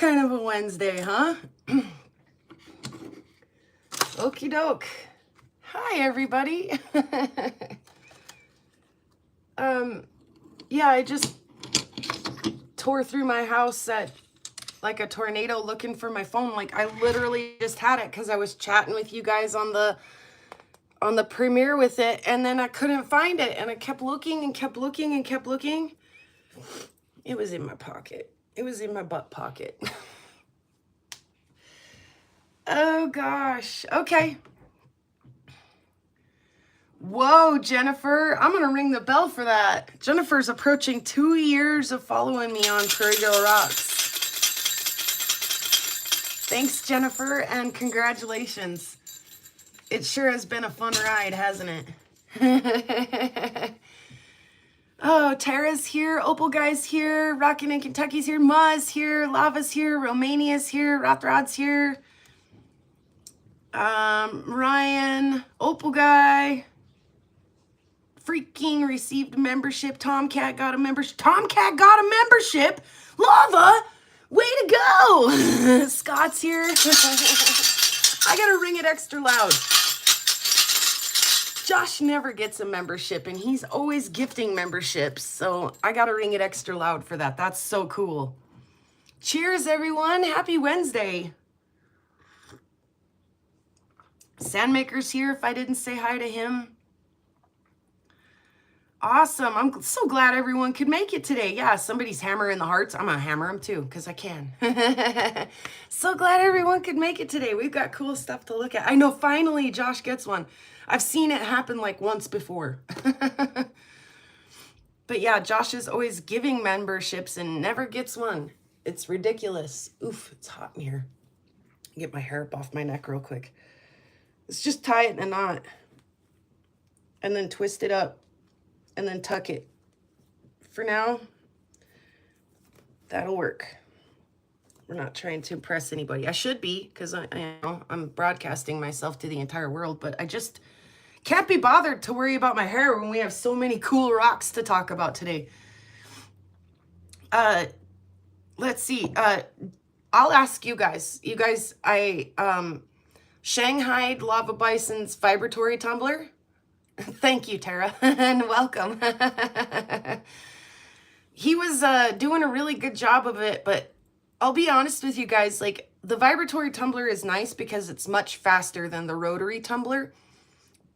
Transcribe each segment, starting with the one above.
kind of a Wednesday, huh? Okie doke. Hi, everybody. Yeah, I just tore through my house at like a tornado looking for my phone. Like I literally just had it because I was chatting with you guys on the premiere with it, and then I couldn't find it, and I kept looking and kept looking and kept looking. It was in my pocket. It was in my butt pocket. Oh gosh. Okay. Whoa, Jennifer. I'm gonna ring the bell for that. Jennifer's approaching 2 years of following me on PrairieGirlRocks. Thanks, Jennifer, and congratulations. It sure has been a fun ride, hasn't it? Oh, Tara's here, Opal Guy's here, Rockin' in Kentucky's here, Ma's here, Lava's here, Romania's here, Rothrod's here, Ryan, Opal Guy, freaking received membership, Tomcat got a membership, Lava, way to go, Scott's here, I gotta ring it extra loud. Josh never gets a membership, and he's always gifting memberships, so I gotta ring it extra loud for that. That's so cool. Cheers, everyone. Happy Wednesday. Sandmaker's here, if I didn't say hi to him. Awesome. I'm so glad everyone could make it today. Yeah, somebody's hammering the hearts. I'm gonna hammer them too, because I can. So glad everyone could make it today. We've got cool stuff to look at. I know, finally, Josh gets one. I've seen it happen like once before. But yeah, Josh is always giving memberships and never gets one. It's ridiculous. Oof, it's hot in here. Get my hair up off my neck real quick. Let's just tie it in a knot. And then twist it up. And then tuck it. For now, that'll work. We're not trying to impress anybody. I should be, because I'm broadcasting myself to the entire world, but I just can't be bothered to worry about my hair when we have so many cool rocks to talk about today. Let's see. I'll ask you guys. You guys, I Shanghaied Lava Bison's vibratory tumbler. Thank you, Tara, and welcome. He was doing a really good job of it, but I'll be honest with you guys, like, the vibratory tumbler is nice because it's much faster than the rotary tumbler,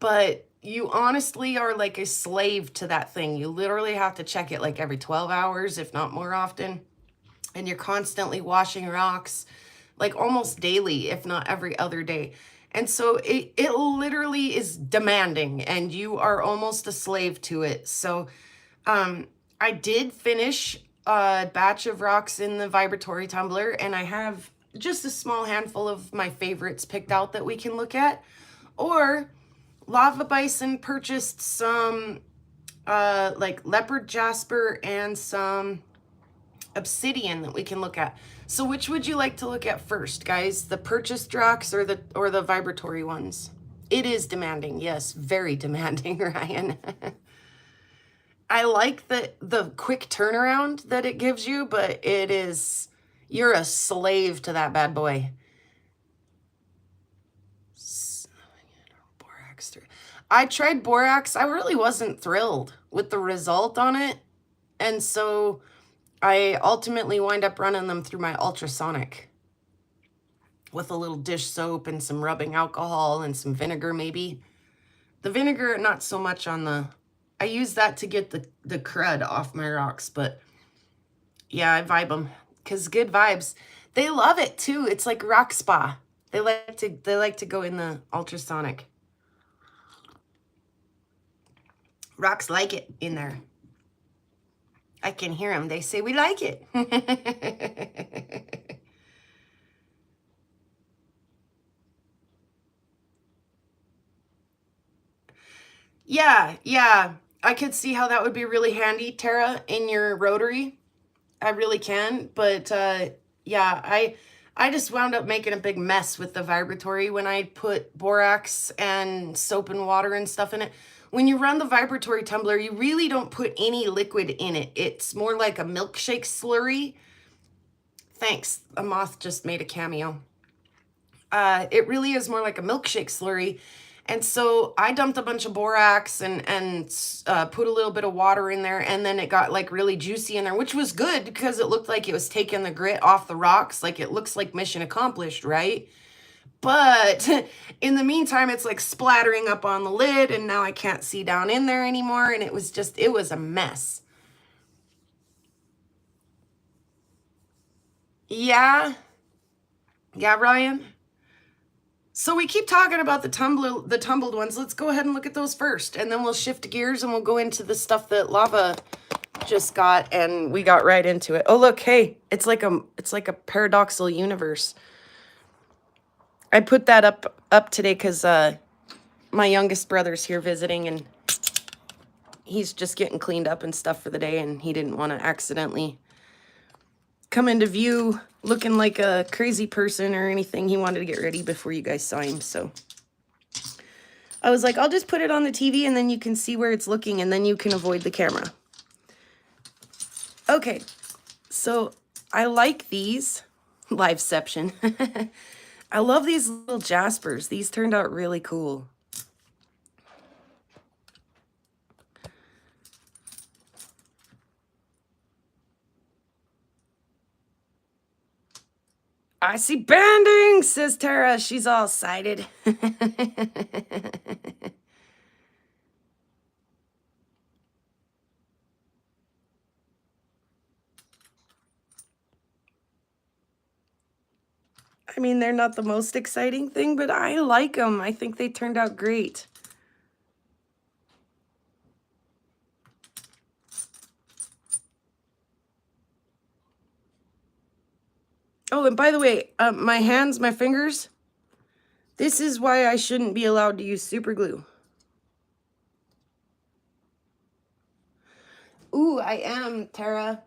but you honestly are like a slave to that thing. You literally have to check it like every 12 hours, if not more often, and you're constantly washing rocks, like almost daily, if not every other day. And so it literally is demanding, and you are almost a slave to it. So I did finish a batch of rocks in the vibratory tumbler, and I have just a small handful of my favorites picked out that we can look at. Or Lava Bison purchased some like leopard jasper and some obsidian that we can look at. So which would you like to look at first, guys? The purchased rocks or the vibratory ones? It is demanding, yes, very demanding, Ryan. I like the quick turnaround that it gives you, but it is, you're a slave to that bad boy. Borax. I tried borax. I really wasn't thrilled with the result on it, and so I ultimately wind up running them through my ultrasonic with a little dish soap and some rubbing alcohol and some vinegar maybe. The vinegar, not so much on the, I use that to get the crud off my rocks, but yeah, I vibe them because good vibes. They love it too. It's like rock spa. They like to go in the ultrasonic. Rocks like it in there. I can hear them. They say, we like it. Yeah. I could see how that would be really handy, Tara, in your rotary. I really can. But yeah, I just wound up making a big mess with the vibratory when I put borax and soap and water and stuff in it. When you run the vibratory tumbler, you really don't put any liquid in it. It's more like a milkshake slurry Thanks. A moth just made a cameo. It really is more like a milkshake slurry. And so I dumped a bunch of borax and put a little bit of water in there, and then it got like really juicy in there, which was good because it looked like it was taking the grit off the rocks. Like it looks like mission accomplished, right? But in the meantime, it's like splattering up on the lid, and now I can't see down in there anymore. And it was a mess. Yeah. Yeah, Ryan. So we keep talking about the tumbled ones. Let's go ahead and look at those first, and then we'll shift gears and we'll go into the stuff that Lava just got, and we got right into it. Oh, look, hey, it's like a paradoxical universe. I put that up today because my youngest brother's here visiting, and he's just getting cleaned up and stuff for the day, and he didn't want to accidentally come into view looking like a crazy person or anything. He wanted to get ready before you guys saw him, so I was like, I'll just put it on the TV and then you can see where it's looking, and then you can avoid the camera. Okay, so I like these. Liveception. I love these little Jaspers. These turned out really cool. I see banding, says Tara. She's all excited. I mean, they're not the most exciting thing, but I like them. I think they turned out great. Oh, and by the way, my hands, my fingers, this is why I shouldn't be allowed to use super glue. Ooh, I am, Tara.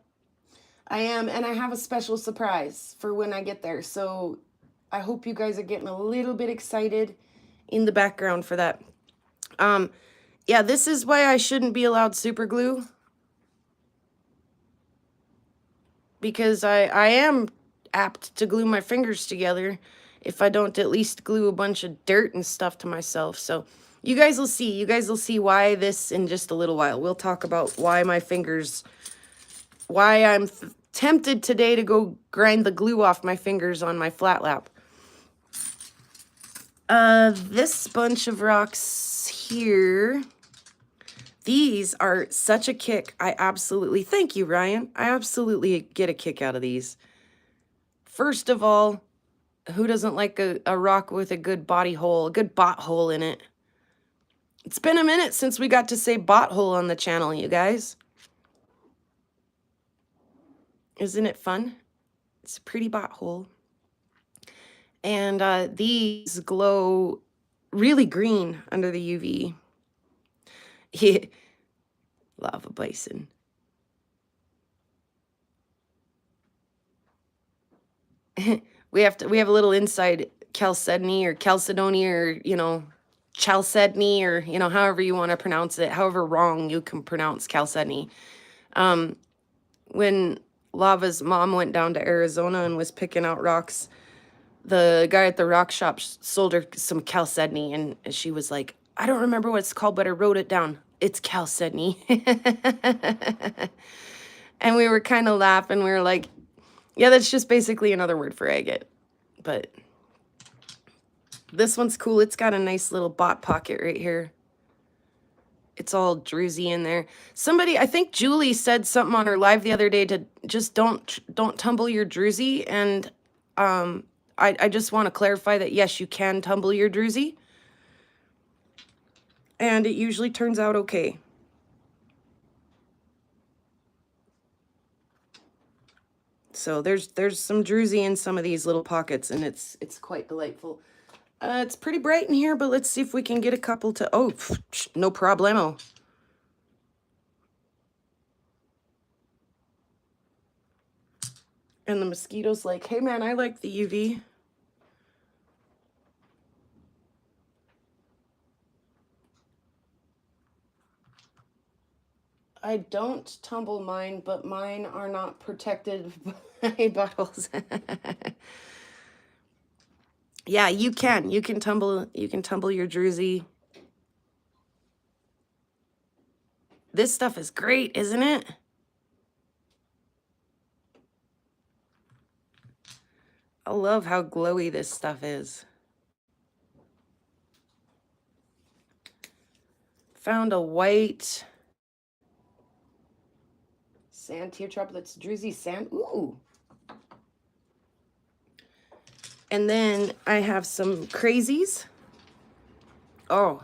I am, and I have a special surprise for when I get there. So I hope you guys are getting a little bit excited in the background for that. Yeah, this is why I shouldn't be allowed super glue. Because I am apt to glue my fingers together if I don't at least glue a bunch of dirt and stuff to myself. So you guys will see. You guys will see why this in just a little while. We'll talk about why my fingers, why I'm tempted today to go grind the glue off my fingers on my flat lap. This bunch of rocks here, these are such a kick. I absolutely, thank you, Ryan. I absolutely get a kick out of these. First of all, who doesn't like a rock with a good body hole, a good bot hole in it? It's been a minute since we got to say bot hole on the channel, you guys. Isn't it fun? It's a pretty bot hole. And these glow really green under the UV. Yeah. Lava bison. we have a little inside chalcedony or chalcedony or, you know, chalcedony or, you know, however you want to pronounce it, however wrong you can pronounce chalcedony. When Lava's mom went down to Arizona and was picking out rocks, the guy at the rock shop sold her some chalcedony, and she was like, I don't remember what it's called, but I wrote it down. It's chalcedony. And we were kind of laughing. We were like, yeah, that's just basically another word for agate. But this one's cool. It's got a nice little bot pocket right here. It's all druzy in there. Somebody, I think Julie said something on her live the other day to just don't tumble your druzy. And I just want to clarify that, yes, you can tumble your druzy. And it usually turns out okay. So there's some druzy in some of these little pockets, and it's quite delightful. It's pretty bright in here, but let's see if we can get a couple to... Oh, no problemo. And the mosquito's like, hey, man, I like the UV. I don't tumble mine, but mine are not protected by bottles. Yeah, you can. You can tumble your druzy. This stuff is great, isn't it? I love how glowy this stuff is. Found a white sand teardrop that's druzy sand. Ooh. And then I have some crazies. Oh,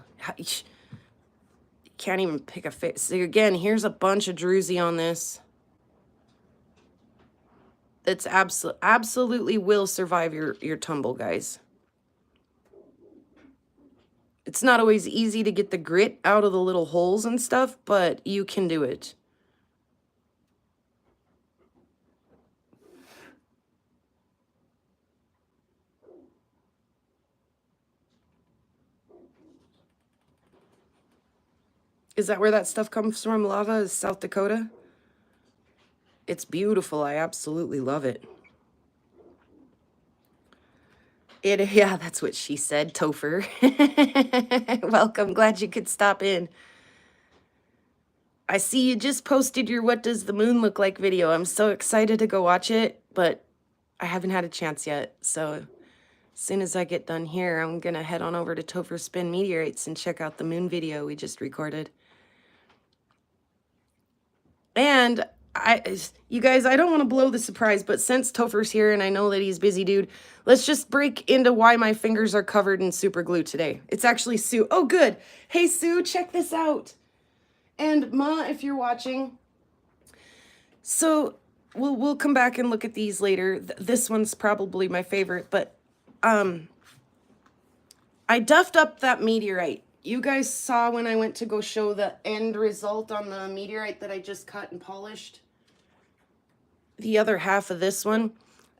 can't even pick a face. So again, here's a bunch of druzy on this. It's absolutely will survive your tumble, guys. It's not always easy to get the grit out of the little holes and stuff, but you can do it. Is that where that stuff comes from, lava? Is South Dakota? It's beautiful. I absolutely love it. Yeah, that's what she said, Topher. Welcome. Glad you could stop in. I see you just posted your What Does the Moon Look Like video. I'm so excited to go watch it, but I haven't had a chance yet. So as soon as I get done here, I'm going to head on over to Topher Spin Meteorites and check out the moon video we just recorded. And you guys, I don't want to blow the surprise, but since Topher's here and I know that he's busy, dude, let's just break into why my fingers are covered in super glue today. It's actually Sue. Oh, good. Hey, Sue, check this out. And Ma, if you're watching, so we'll come back and look at these later. This one's probably my favorite, but I duffed up that meteorite. You guys saw when I went to go show the end result on the meteorite that I just cut and polished. The other half of this one,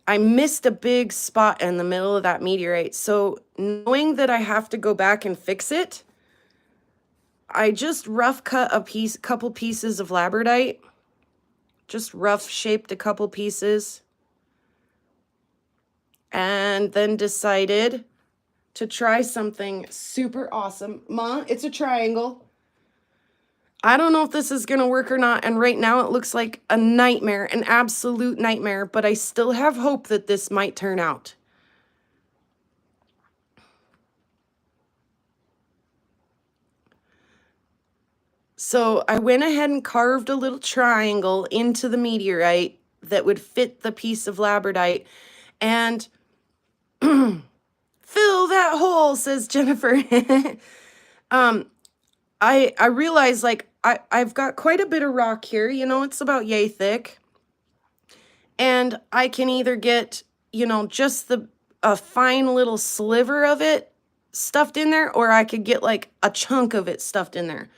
I missed a big spot in the middle of that meteorite. So knowing that I have to go back and fix it, I just rough cut a couple pieces of labradite. Just rough shaped a couple pieces. And then decided to try something super awesome. Ma, it's a triangle. I don't know if this is going to work or not. And right now it looks like a nightmare, an absolute nightmare. But I still have hope that this might turn out. So I went ahead and carved a little triangle into the meteorite that would fit the piece of labradite. And fill that hole, says Jennifer. I realized, like, I've got quite a bit of rock here. You know, it's about yay thick. And I can either get, you know, just a fine little sliver of it stuffed in there, or I could get like a chunk of it stuffed in there.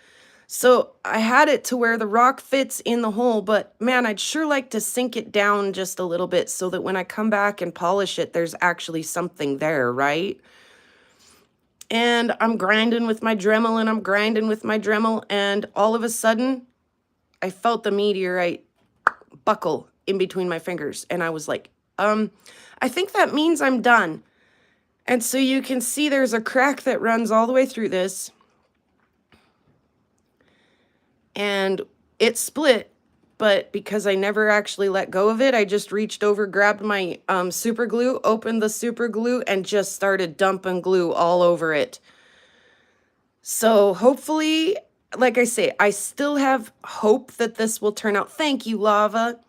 So I had it to where the rock fits in the hole, but man, I'd sure like to sink it down just a little bit so that when I come back and polish it, there's actually something there, right? And I'm grinding with my Dremel and I'm grinding with my Dremel, and all of a sudden I felt the meteorite buckle in between my fingers, and I was like, I think that means I'm done. And so you can see there's a crack that runs all the way through this. And it split, but because I never actually let go of it, I just reached over, grabbed my super glue, opened the super glue, and just started dumping glue all over it. So hopefully, like I say, I still have hope that this will turn out. Thank you, Lava.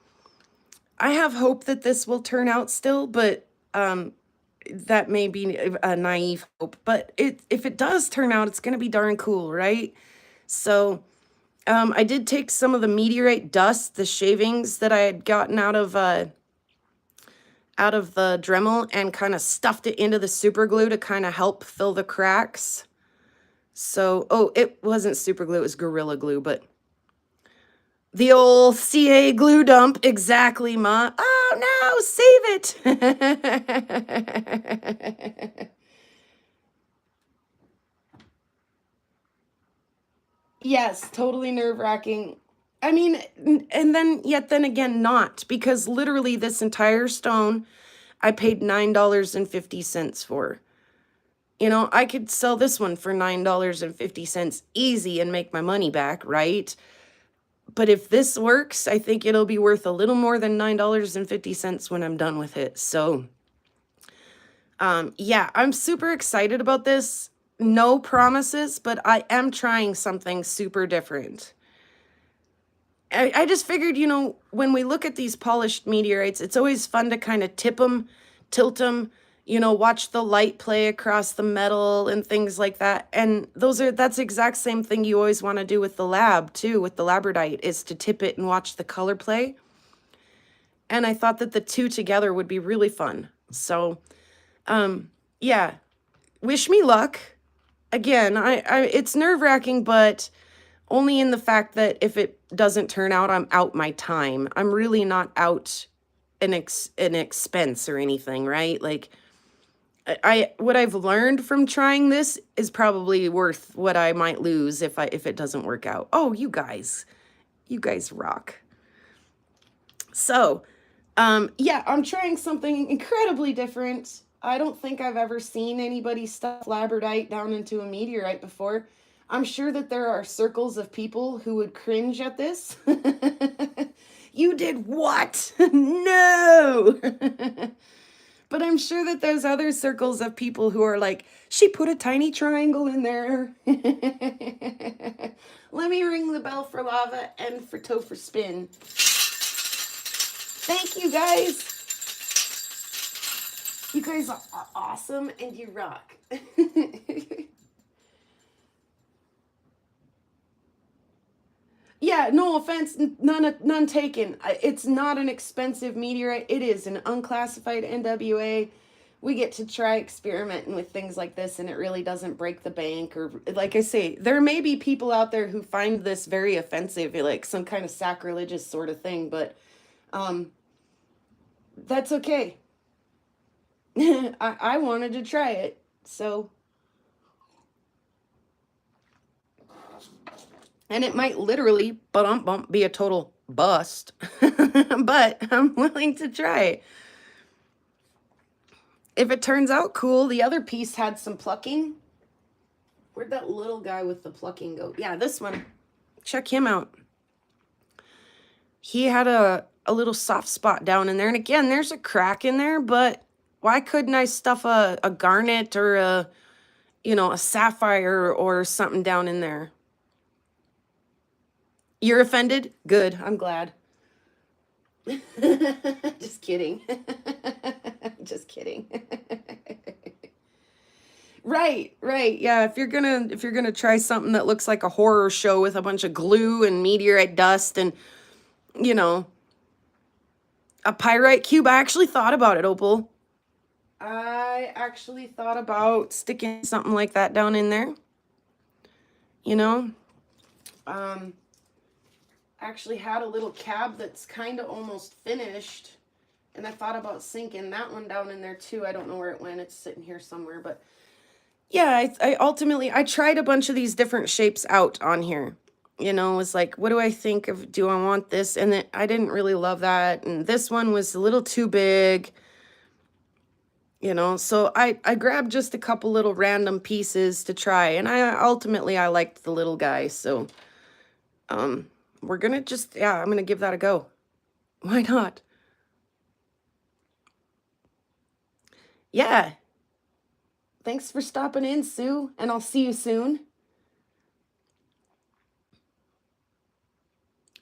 I have hope that this will turn out still, but that may be a naive hope. But if it does turn out, it's going to be darn cool, right? So I did take some of the meteorite dust, the shavings that I had gotten out of the Dremel, and kind of stuffed it into the super glue to kind of help fill the cracks. So, oh, it wasn't super glue, it was Gorilla Glue, but the old CA glue dump, exactly, Ma. Oh, no, save it. Yes, totally nerve-wracking. I mean, and then yet then again not, because literally this entire stone I paid $9.50 for. You know, I could sell this one for $9.50 easy and make my money back, right? But if this works, I think it'll be worth a little more than $9.50 when I'm done with it. So, yeah, I'm super excited about this. No promises, but I am trying something super different. I just figured, you know, when we look at these polished meteorites, it's always fun to kind of tip them, tilt them, you know, watch the light play across the metal and things like that. And that's the exact same thing you always want to do with the lab too, with the labradite, is to tip it and watch the color play. And I thought that the two together would be really fun. So, yeah, wish me luck. Again, it's nerve-wracking, but only in the fact that if it doesn't turn out, I'm out my time. I'm really not out an expense or anything, right? Like, what I've learned from trying this is probably worth what I might lose if it doesn't work out. Oh, you guys rock. So, yeah, I'm trying something incredibly different. I don't think I've ever seen anybody stuff labradite down into a meteorite before. I'm sure that there are circles of people who would cringe at this. You did what? No! But I'm sure that there's other circles of people who are like, she put a tiny triangle in there. Let me ring the bell for lava and for toe for spin. Thank you guys. You guys are awesome and you rock. Yeah, no offense, none taken. It's not an expensive meteorite. It is an unclassified NWA. We get to try experimenting with things like this, and it really doesn't break the bank. Or, like I say, there may be people out there who find this very offensive, like some kind of sacrilegious sort of thing, but that's okay. I wanted to try it, so. And it might literally be a total bust, but I'm willing to try it. If it turns out cool, the other piece had some plucking. Where'd that little guy with the plucking go? Yeah, this one. Check him out. He had a little soft spot down in there. And again, there's a crack in there, but why couldn't I stuff a garnet or a sapphire or something down in there? You're offended? Good. I'm glad. Just kidding. Just kidding. Right. Yeah, if you're gonna try something that looks like a horror show with a bunch of glue and meteorite dust and, you know, a pyrite cube, I actually thought about it, Opal. I actually thought about sticking something like that down in there. You know? Actually had a little cab that's kind of almost finished, and I thought about sinking that one down in there too. I don't know where it went. It's sitting here somewhere, but yeah, I ultimately tried a bunch of these different shapes out on here. You know, it was like, what do I think of? Do I want this? And then I didn't really love that, and this one was a little too big. You know, so I grabbed just a couple little random pieces to try, and I liked the little guy, so we're gonna I'm gonna give that a go. Why not? Yeah. Thanks for stopping in, Sue, and I'll see you soon.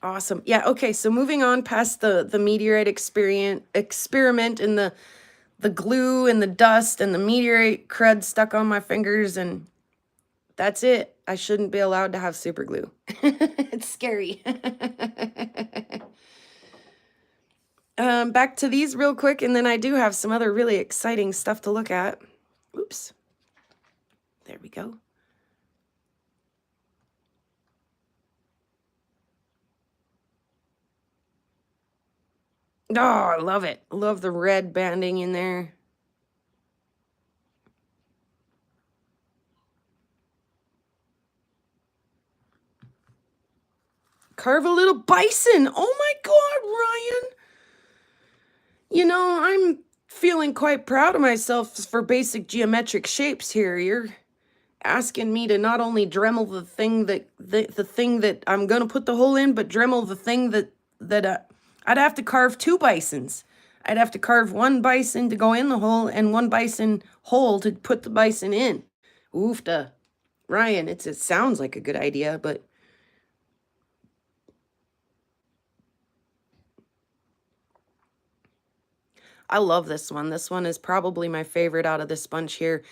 Awesome. Yeah, okay, so moving on past the meteorite experiment and the glue and the dust and the meteorite crud stuck on my fingers, and that's it. I shouldn't be allowed to have super glue. It's scary. Back to these real quick, and then I do have some other really exciting stuff to look at. Oops. There we go. Oh, I love it. Love the red banding in there. carve a little bison. Oh my God, Ryan. You know, I'm feeling quite proud of myself for basic geometric shapes here. You're asking me to not only Dremel the thing that the thing that I'm gonna put the hole in, but Dremel the thing that I'd have to carve 2 bisons. I'd have to carve 1 bison to go in the hole and 1 bison hole to put the bison in. Oofta. Ryan, it sounds like a good idea, but I love this one. This one is probably my favorite out of this bunch here.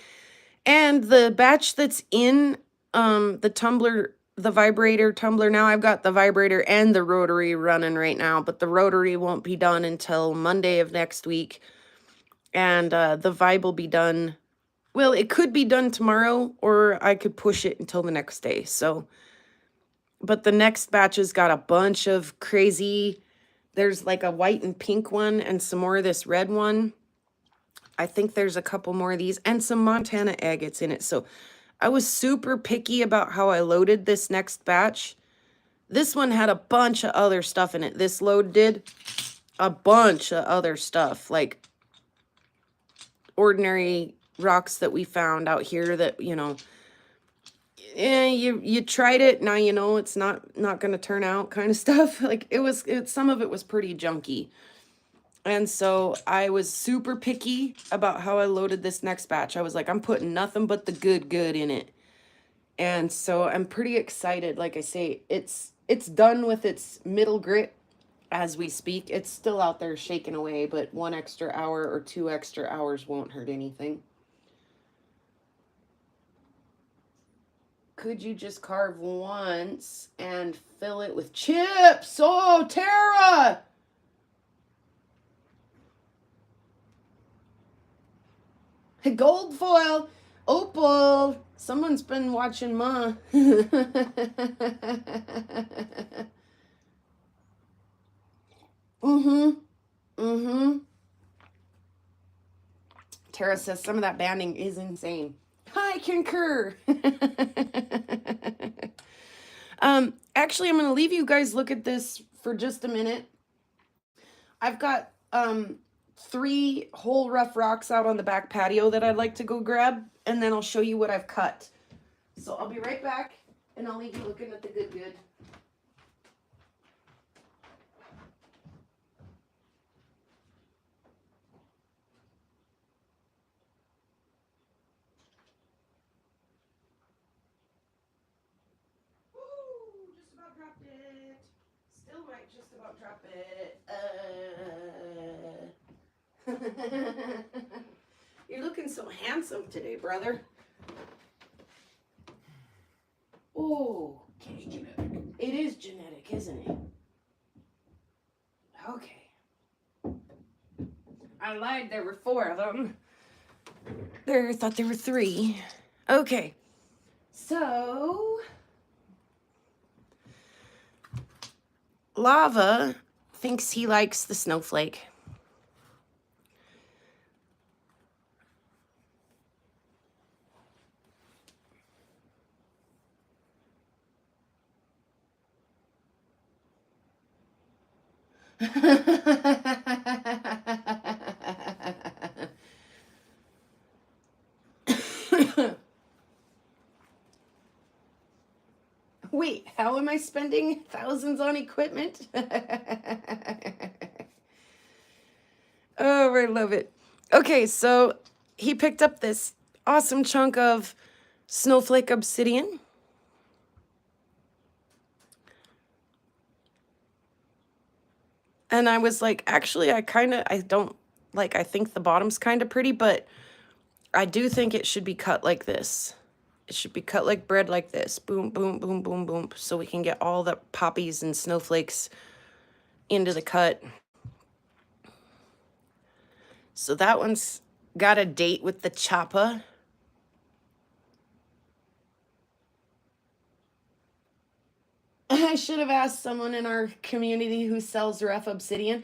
And the batch that's in the tumbler, the vibrator tumbler now, I've got the vibrator and the rotary running right now, but the rotary won't be done until Monday of next week. And the vibe will be done, well, it could be done tomorrow, or I could push it until the next day. So, but the next batch has got a bunch of crazy, there's like a white and pink one and some more of this red one. I think there's a couple more of these and some Montana agates in it. So I was super picky about how I loaded this next batch. This one had a bunch of other stuff in it. This load did a bunch of other stuff, like ordinary rocks that we found out here that, you know, you tried it, now you know it's not going to turn out kind of stuff. Like some of it was pretty junky. And so I was super picky about how I loaded this next batch. I was like, I'm putting nothing but the good in it. And so I'm pretty excited. Like I say, it's done with its middle grit as we speak. It's still out there shaking away, but 1 extra hour or 2 extra hours won't hurt anything. Could you just carve once and fill it with chips? Oh, Tara! Gold foil, opal. Someone's been watching Ma. Tara says some of that banding is insane. I concur. Actually, I'm going to leave you guys look at this for just a minute. I've got 3 whole rough rocks out on the back patio that I'd like to go grab, and then I'll show you what I've cut. So I'll be right back, and I'll leave you looking at the good. Woo, just about dropped it. Still might just about drop it. You're looking so handsome today, brother. Oh, It's genetic. it is genetic, isn't it? Okay. I lied, there were 4 of them. I thought there were 3. Okay. So, Lava thinks he likes the snowflake. Wait, how am I spending thousands on equipment? Oh, I love it. Okay, so he picked up this awesome chunk of snowflake obsidian. And I was like, actually, I think the bottom's kind of pretty, but I do think it should be cut like this. It should be cut like bread like this. Boom, boom, boom, boom, boom. So we can get all the poppies and snowflakes into the cut. So that one's got a date with the choppa. I should have asked someone in our community who sells rough obsidian.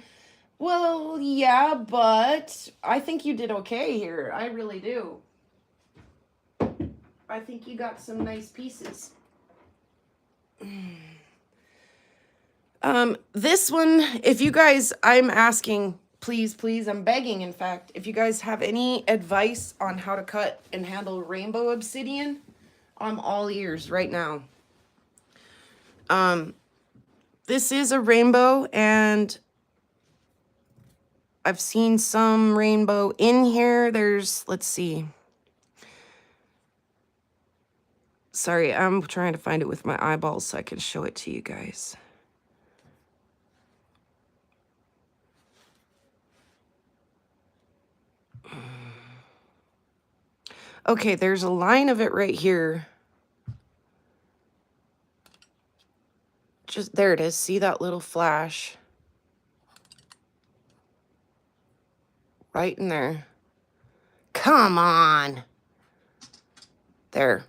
Well, yeah, but I think you did okay here. I really do. I think you got some nice pieces. This one, if you guys, I'm asking, please, please, I'm begging, in fact, if you guys have any advice on how to cut and handle rainbow obsidian, I'm all ears right now. This is a rainbow, and I've seen some rainbow in here. There's, let's see. Sorry, I'm trying to find it with my eyeballs so I can show it to you guys. Okay, there's a line of it right here. Just, there it is. See that little flash? Right in there. Come on. There.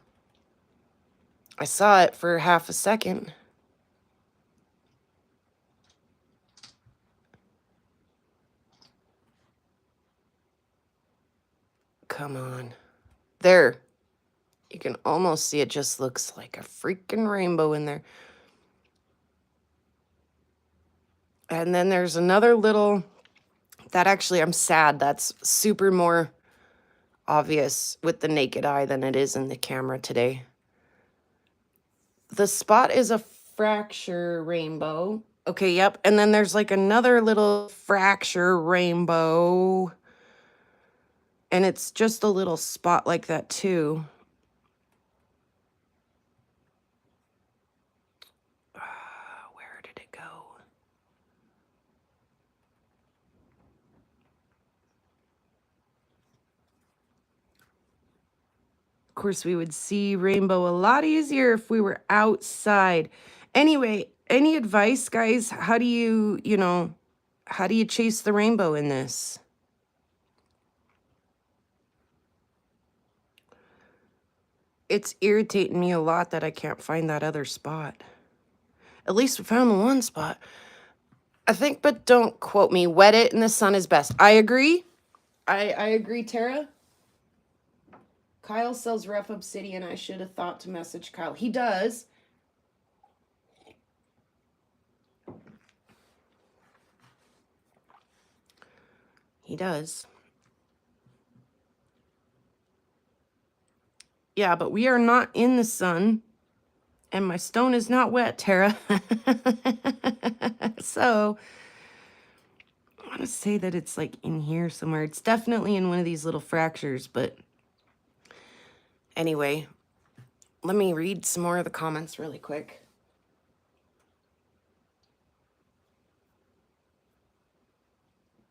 I saw it for half a second. Come on. There. You can almost see it just looks like a freaking rainbow in there. And then there's another little, that actually, I'm sad. That's super more obvious with the naked eye than it is in the camera today. The spot is a fracture rainbow. Okay, yep. And then there's like another little fracture rainbow. And it's just a little spot like that too. Where did it go? Of course, we would see rainbow a lot easier if we were outside. Anyway, any advice, guys? How do you, how do you chase the rainbow in this? It's irritating me a lot that I can't find that other spot. At least we found the one spot. I think, but don't quote me. Wet it in the sun is best. I agree. I agree, Tara. Kyle sells rough obsidian. I should have thought to message Kyle. He does. He does. Yeah, but we are not in the sun. And my stone is not wet, Tara. So, I want to say that it's like in here somewhere. It's definitely in one of these little fractures, but anyway, let me read some more of the comments really quick.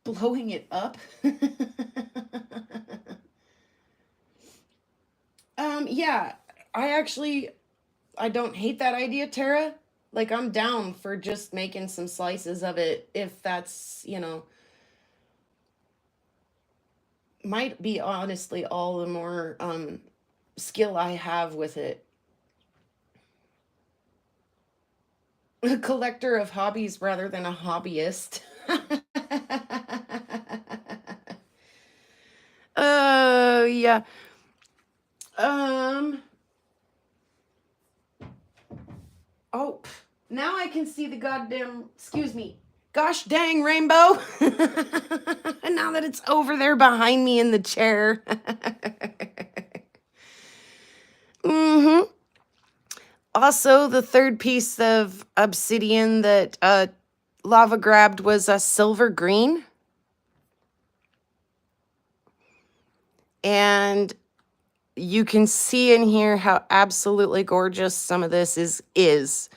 Blowing it up? Yeah, I don't hate that idea, Tara. Like, I'm down for just making some slices of it if that's, might be honestly all the more skill I have with it. A collector of hobbies rather than a hobbyist. Oh, yeah. Oh, now I can see the goddamn, excuse me, gosh dang rainbow. And now that it's over there behind me in the chair. Mm-hmm. Also, the third piece of obsidian that Lava grabbed was a silver green. And you can see in here how absolutely gorgeous some of this is.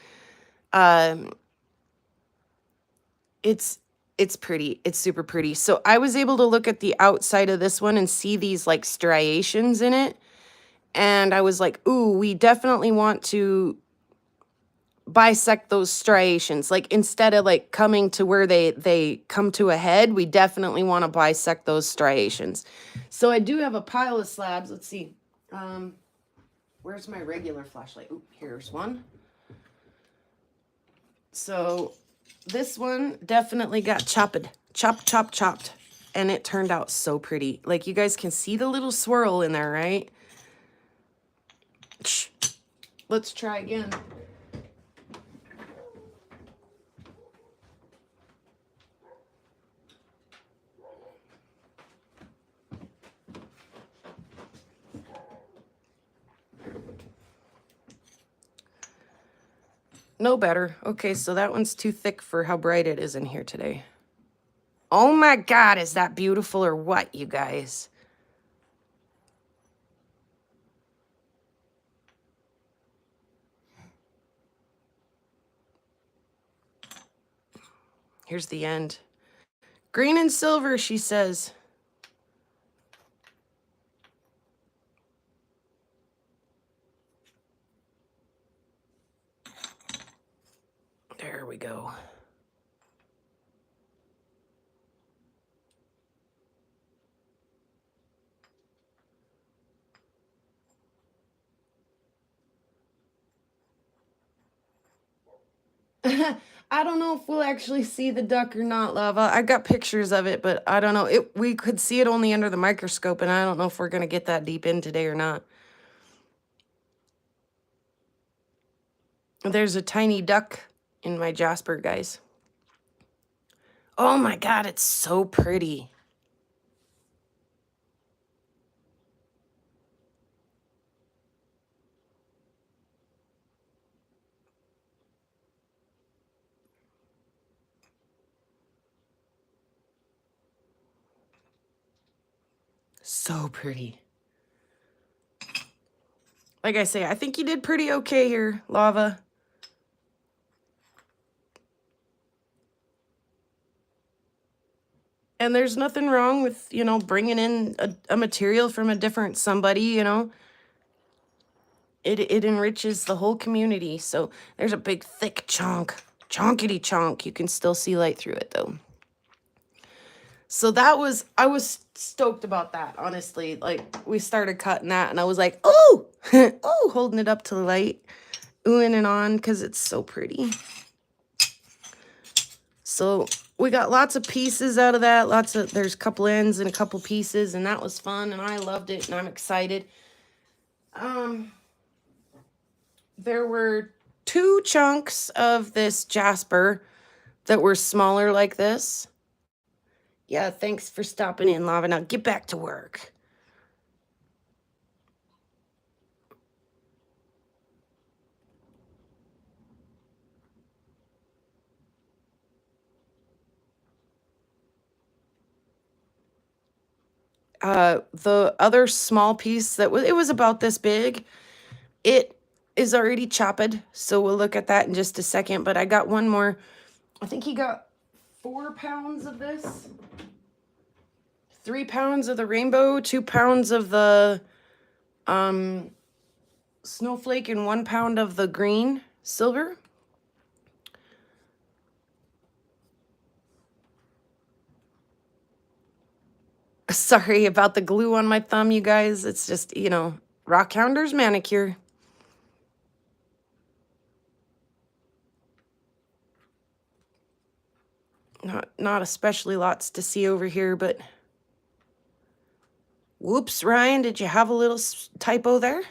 It's pretty. It's super pretty. So I was able to look at the outside of this one and see these like striations in it. And I was like, ooh, we definitely want to bisect those striations. Like, instead of like coming to where they come to a head, we definitely want to bisect those striations. So I do have a pile of slabs. Let's see. Where's my regular flashlight? Ooh, here's one. So this one definitely got chopped. Chopped. And it turned out so pretty. Like, you guys can see the little swirl in there, right? Let's try again. No better. Okay, so that one's too thick for how bright it is in here today. Oh my God, is that beautiful or what, you guys? Here's the end. Green and silver, she says. There we go. I don't know if we'll actually see the duck or not, Lava. I got pictures of it, but I don't know. We could see it only under the microscope, and I don't know if we're going to get that deep in today or not. There's a tiny duck in my Jasper, guys. Oh my God, it's so pretty. So pretty. Like I say, I think you did pretty okay here, Lava. And there's nothing wrong with, you know, bringing in a material from a different somebody, you know. It enriches the whole community. So there's a big, thick chunk. Chonkity chonk. You can still see light through it, though. So I was stoked about that, honestly. Like, we started cutting that, and I was like, oh, oh, holding it up to the light, oohing and on, because it's so pretty. So we got lots of pieces out of that. There's a couple ends and a couple pieces, and that was fun, and I loved it, and I'm excited. There were 2 chunks of this Jasper that were smaller like this. Yeah, thanks for stopping in, Lava. Now get back to work. The other small piece it was about this big, it is already chopped, so we'll look at that in just a second. But I got one more. I think he got 4 pounds of this. 3 pounds of the rainbow, 2 pounds of the snowflake, and 1 pound of the green silver. Sorry about the glue on my thumb, you guys. It's just, you know, Rockhounder's manicure. Not especially lots to see over here, but whoops, Ryan, did you have a little typo there?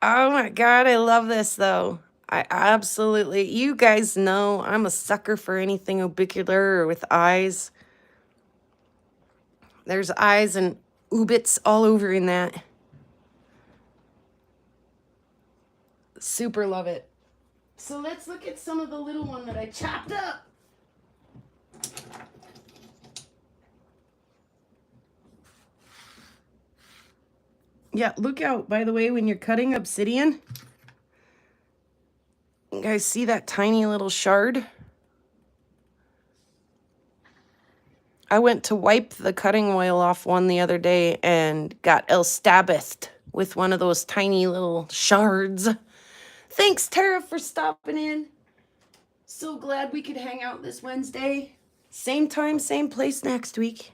Oh my God, I love this though. I absolutely, you guys know I'm a sucker for anything ubicular or with eyes. There's eyes and oobits all over in that. Super love it. So let's look at some of the little one that I chopped up. Yeah, look out, by the way, when you're cutting obsidian. You guys see that tiny little shard? I went to wipe the cutting oil off one the other day and got el-stabithed with one of those tiny little shards. Thanks, Tara, for stopping in. So glad we could hang out this Wednesday. Same time, same place next week.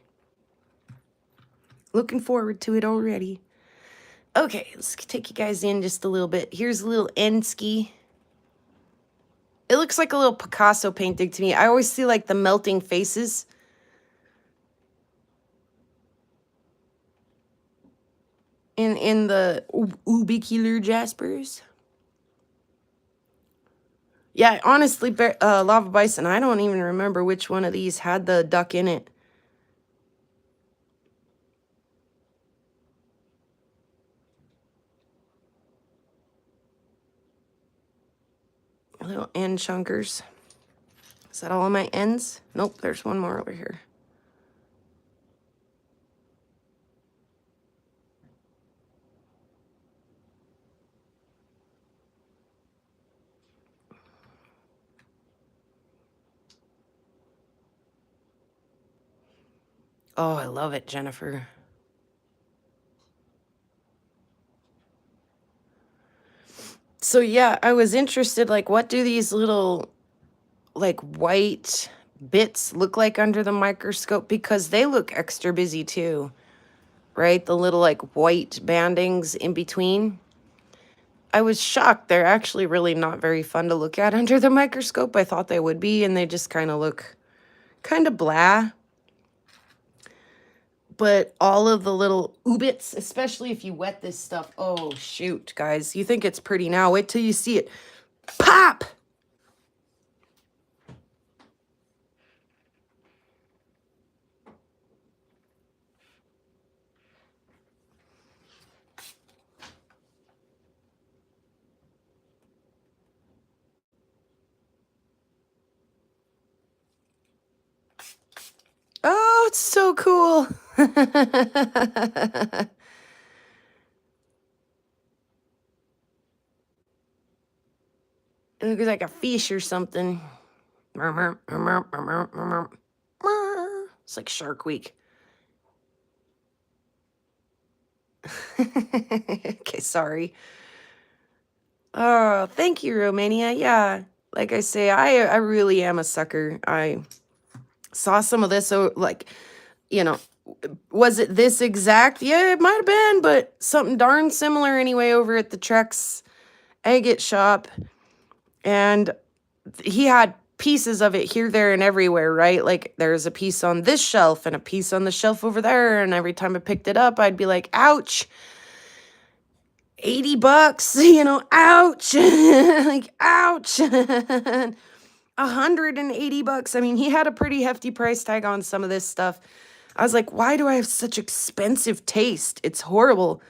Looking forward to it already. Okay, let's take you guys in just a little bit. Here's a little end ski. It looks like a little Picasso painting to me. I always see like the melting faces. In the ubicular Jaspers. Yeah, honestly, Lava Bison, I don't even remember which one of these had the duck in it. Little end chunkers. Is that all of my ends? Nope, there's one more over here. Oh, I love it, Jennifer. So yeah, I was interested, like, what do these little, like, white bits look like under the microscope? Because they look extra busy too, right? The little, like, white bandings in between. I was shocked. They're actually really not very fun to look at under the microscope. I thought they would be, and they just kind of look kind of blah. But all of the little oobits, especially if you wet this stuff. Oh, shoot, guys. You think it's pretty now. Wait till you see it. Pop! Oh, it's so cool. It looks like a fish or something. It's like Shark Week. Okay, sorry. Oh, thank you, Romania. Yeah, like I say, I really am a sucker. I saw some of this, so like, you know, was it this exact? Yeah, it might have been, but something darn similar anyway over at the Trex agate shop. And he had pieces of it here, there, and everywhere, right? Like there's a piece on this shelf and a piece on the shelf over there. And every time I picked it up, I'd be like, ouch, 80 bucks, you know, ouch, like, ouch, 180 bucks. I mean, he had a pretty hefty price tag on some of this stuff. I was like, why do I have such expensive taste? It's horrible.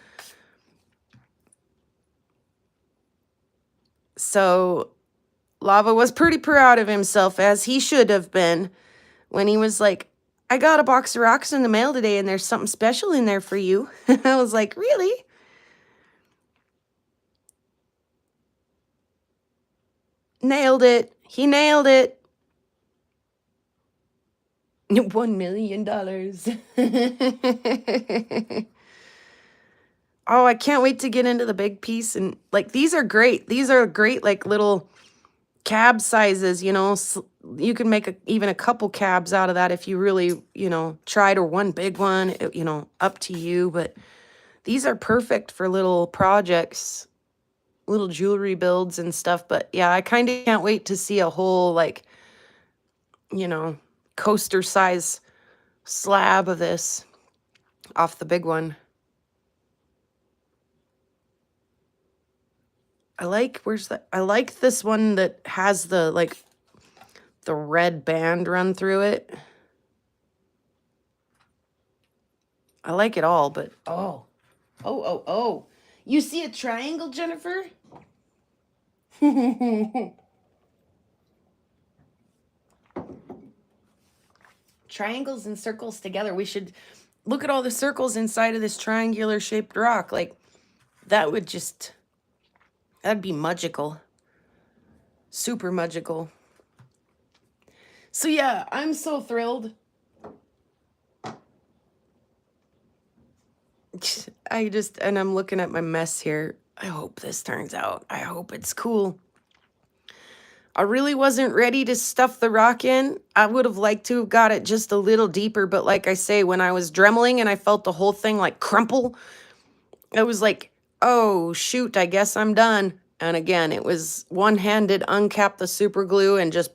So Lava was pretty proud of himself, as he should have been, when he was like, I got a box of rocks in the mail today and there's something special in there for you. I was like, really? Nailed it. He nailed it. $1 million. Oh, I can't wait to get into the big piece. And like, these are great. These are great, like little cab sizes, you know. You can make even a couple cabs out of that if you really, you know, tried, or one big one, you know, up to you. But these are perfect for little projects, little jewelry builds and stuff. But yeah, I kind of can't wait to see a whole, like, you know, coaster size slab of this off the big one. I like, where's that? I like this one that has the, like, the red band run through it. I like it all, but oh. You see a triangle, Jennifer? Triangles and circles together. We should look at all the circles inside of this triangular shaped rock. Like, that would just, that'd be magical. Super magical. So yeah, I'm so thrilled. And I'm looking at my mess here. I hope this turns out. I hope it's cool. I really wasn't ready to stuff the rock in. I would have liked to have got it just a little deeper, but like I say, when I was dremeling and I felt the whole thing like crumple, I was like, oh shoot, I guess I'm done. And again, it was one-handed, uncap the super glue and just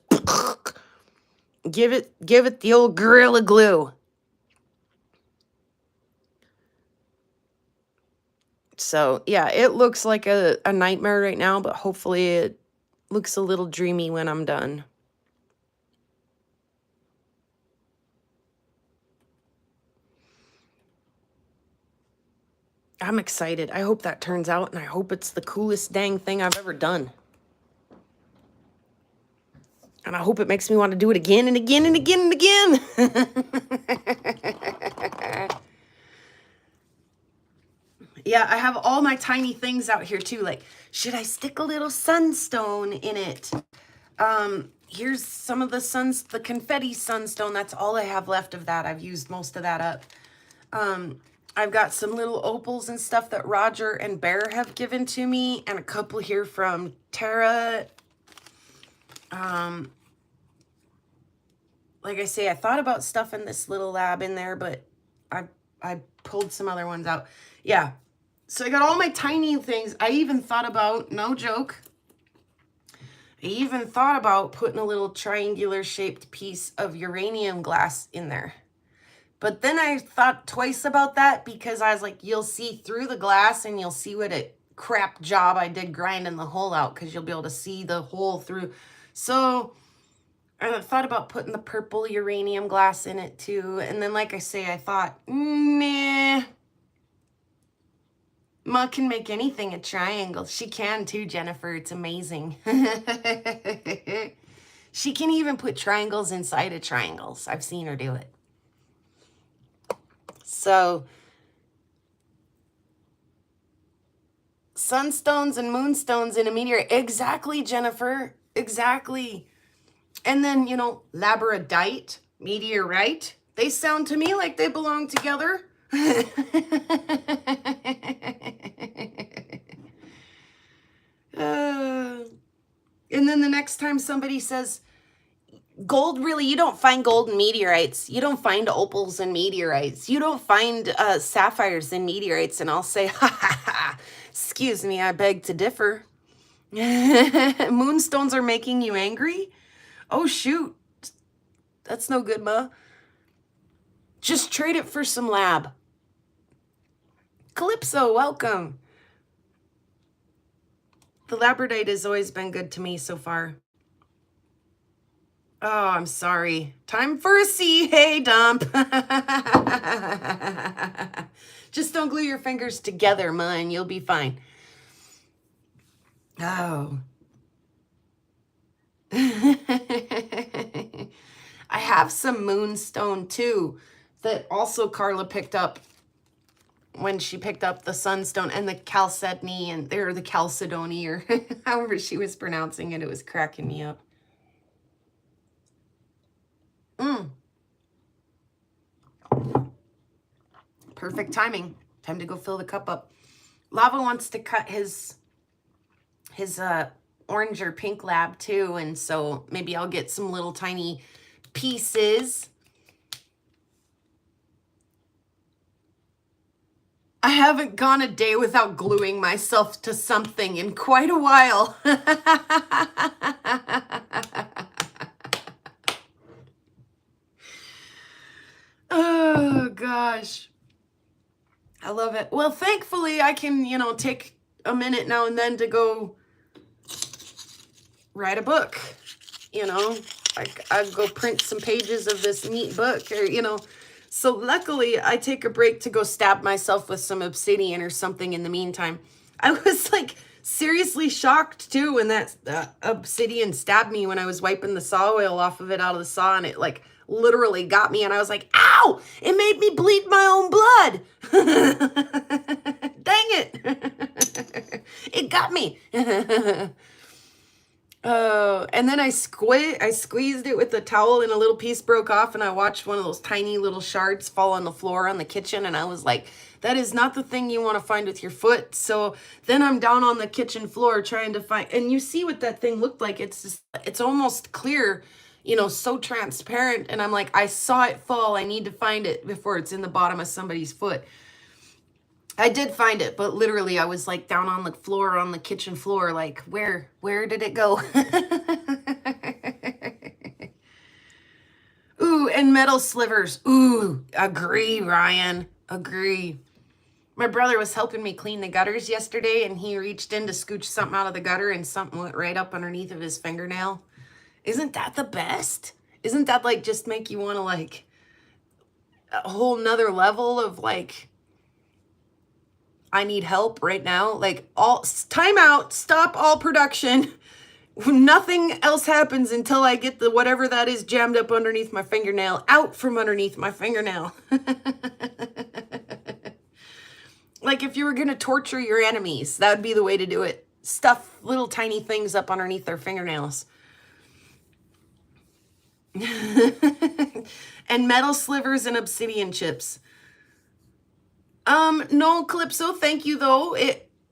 give it the old Gorilla Glue. So yeah, it looks like a nightmare right now, but hopefully it looks a little dreamy when I'm done. I'm excited. I hope that turns out, and I hope it's the coolest dang thing I've ever done. And I hope it makes me want to do it again and again and again and again. Yeah, I have all my tiny things out here too. Like, should I stick a little sunstone in it? Here's some of the confetti sunstone. That's all I have left of that. I've used most of that up. I've got some little opals and stuff that Roger and Bear have given to me, and a couple here from Tara. Like I say, I thought about stuffing this little lab in there, but I pulled some other ones out. Yeah. So I got all my tiny things. I even thought about, no joke, I even thought about putting a little triangular shaped piece of uranium glass in there. But then I thought twice about that, because I was like, you'll see through the glass and you'll see what a crap job I did grinding the hole out, because you'll be able to see the hole through. So I thought about putting the purple uranium glass in it too. And then, like I say, I thought, nah, Ma can make anything a triangle. She can too, Jennifer. It's amazing. She can even put triangles inside of triangles. I've seen her do it. So, sunstones and moonstones in a meteorite. Exactly, Jennifer. Exactly. And then, you know, labradorite, meteorite. They sound to me like they belong together. And then the next time somebody says, gold, really, you don't find gold in meteorites. You don't find opals in meteorites. You don't find sapphires in meteorites. And I'll say, ha ha ha, excuse me, I beg to differ. Moonstones are making you angry? Oh, shoot. That's no good, Ma. Just trade it for some lab. Calypso, welcome. The labradorite has always been good to me so far. Oh, I'm sorry. Time for a C. Hey, dump. Just don't glue your fingers together, Ma, and you'll be fine. Oh. I have some moonstone too that also Carla picked up when she picked up the sunstone, and the chalcedony, and they're the chalcedony, or however she was pronouncing it. It was cracking me up. Perfect timing. Time to go fill the cup up. Lava wants to cut his orange or pink lab too, and so maybe I'll get some little tiny pieces. I haven't gone a day without gluing myself to something in quite a while. Oh, gosh. I love it. Well, thankfully, I can, you know, take a minute now and then to go write a book. You know, I'd go print some pages of this neat book, or, you know. So luckily, I take a break to go stab myself with some obsidian or something in the meantime. I was like seriously shocked too when that obsidian stabbed me when I was wiping the saw oil off of it out of the saw, and it like literally got me, and I was like, ow, it made me bleed my own blood. Dang it. It got me. Oh, and then I squeezed it with the towel, and a little piece broke off, and I watched one of those tiny little shards fall on the floor on the kitchen, and I was like, that is not the thing you want to find with your foot. So then I'm down on the kitchen floor trying to find, and you see what that thing looked like. It's just, it's almost clear, you know, so transparent. And I'm like, I saw it fall. I need to find it before it's in the bottom of somebody's foot. I did find it, but literally I was like down on the floor, on the kitchen floor, like, where did it go? Ooh, and metal slivers. Ooh, agree, Ryan. Agree. My brother was helping me clean the gutters yesterday, and he reached in to scooch something out of the gutter, and something went right up underneath of his fingernail. Isn't that the best? Isn't that like just make you want to like a whole nother level of like, I need help right now. Like, all time out, stop all production. Nothing else happens until I get the whatever that is jammed up underneath my fingernail out from underneath my fingernail. Like if you were going to torture your enemies, that would be the way to do it. Stuff little tiny things up underneath their fingernails. And metal slivers and obsidian chips. No, Calypso, thank you though.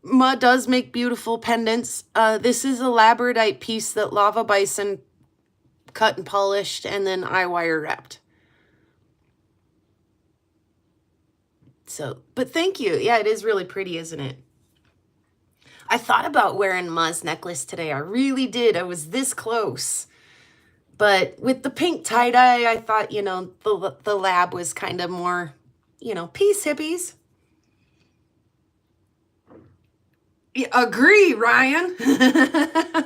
Ma does make beautiful pendants. This is a labradorite piece that Lava Bison cut and polished and then I wire wrapped. So, but thank you. Yeah, it is really pretty, isn't it? I thought about wearing Ma's necklace today. I really did. I was this close. But with the pink tie-dye, I thought, you know, the lab was kind of more, you know, peace hippies. Yeah, agree, Ryan.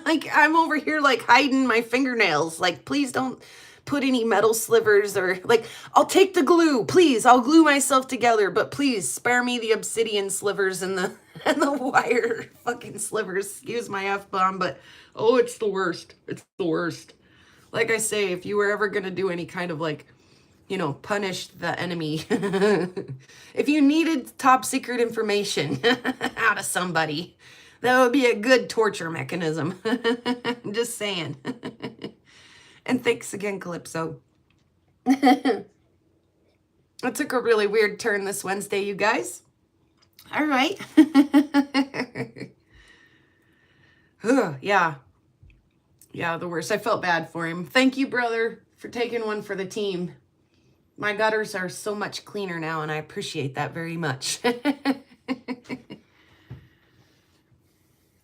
Like, I'm over here, like, hiding my fingernails. Like, please don't put any metal slivers or, like, I'll take the glue. Please, I'll glue myself together. But please, spare me the obsidian slivers and the wire fucking slivers. Excuse my F-bomb, but, oh, it's the worst. It's the worst. Like I say, if you were ever going to do any kind of, like, you know, punish the enemy. If you needed top secret information out of somebody, that would be a good torture mechanism. I'm just saying. And thanks again, Calypso. It took a really weird turn this Wednesday, you guys. All right. Yeah. Yeah, the worst. I felt bad for him. Thank you, brother, for taking one for the team. My gutters are so much cleaner now, and I appreciate that very much.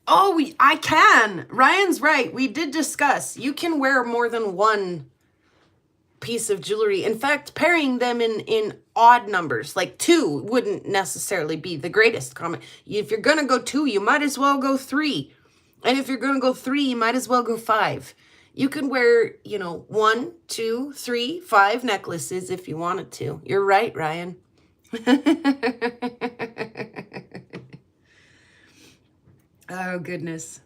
Oh, I can. Ryan's right. We did discuss. You can wear more than one piece of jewelry. In fact, pairing them in odd numbers, like 2, wouldn't necessarily be the greatest comment. If you're going to go 2, you might as well go 3. And if you're going to go 3, you might as well go 5. You can wear, you know, 1, 2, 3, 5 necklaces if you wanted to. You're right, Ryan. Oh, goodness.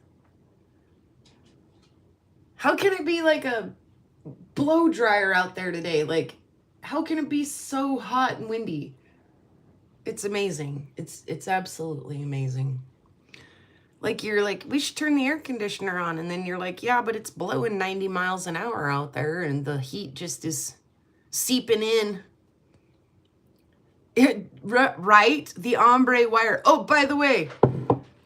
How can it be like a blow dryer out there today? Like, how can it be so hot and windy? It's amazing. It's absolutely amazing. Like, you're like, we should turn the air conditioner on. And then you're like, yeah, but it's blowing 90 miles an hour out there. And the heat just is seeping in. Right? The ombre wire. Oh, by the way,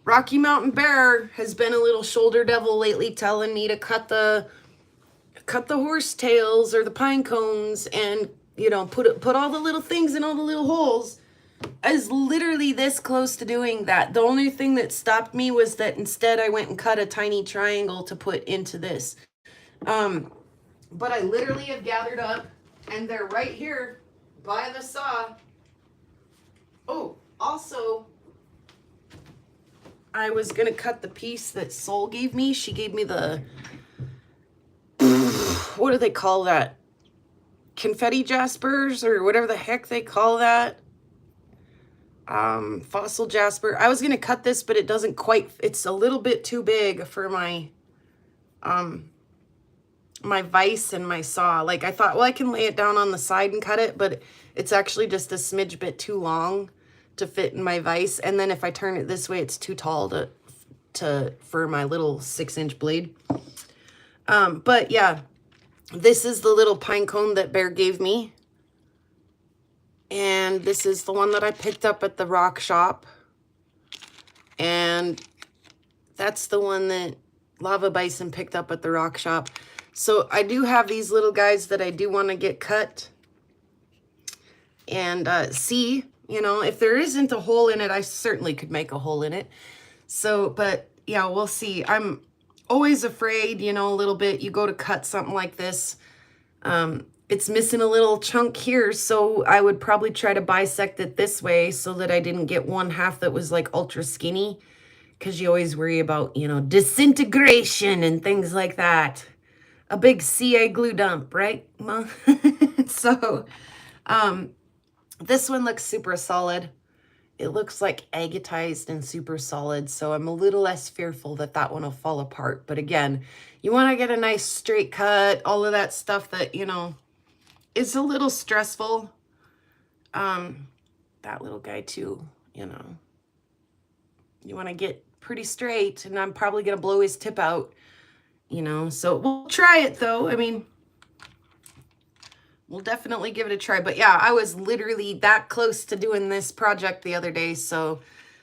Rocky Mountain Bear has been a little shoulder devil lately telling me to cut the horse tails or the pine cones and, you know, put all the little things in all the little holes. I was literally this close to doing that. The only thing that stopped me was that instead I went and cut a tiny triangle to put into this. But I literally have gathered up, and they're right here by the saw. Oh, also, I was going to cut the piece that Soul gave me. She gave me the, what do they call that? Confetti Jaspers or whatever the heck they call that. Fossil Jasper. I was going to cut this, but it doesn't quite, it's a little bit too big for my, my vise and my saw. Like I thought, well, I can lay it down on the side and cut it, but it's actually just a smidge bit too long to fit in my vise. And then if I turn it this way, it's too tall for my little 6-inch blade. But yeah, this is the little pine cone that Bear gave me. And this is the one that I picked up at the rock shop. And that's the one that Lava Bison picked up at the rock shop. So I do have these little guys that I do want to get cut. And see, you know, if there isn't a hole in it, I certainly could make a hole in it. So, but yeah, we'll see. I'm always afraid, you know, a little bit. You go to cut something like this. It's missing a little chunk here, so I would probably try to bisect it this way so that I didn't get one half that was like ultra skinny, because you always worry about, you know, disintegration and things like that. A big CA glue dump, right, Ma? So, this one looks super solid, it looks like agatized and super solid. So I'm a little less fearful that that one will fall apart. But again, you want to get a nice straight cut, all of that stuff that, you know, is a little stressful. That little guy too, you know, you want to get pretty straight, and I'm probably going to blow his tip out, you know, so we'll try it though. I mean, we'll definitely give it a try. But yeah, I was literally that close to doing this project the other day, so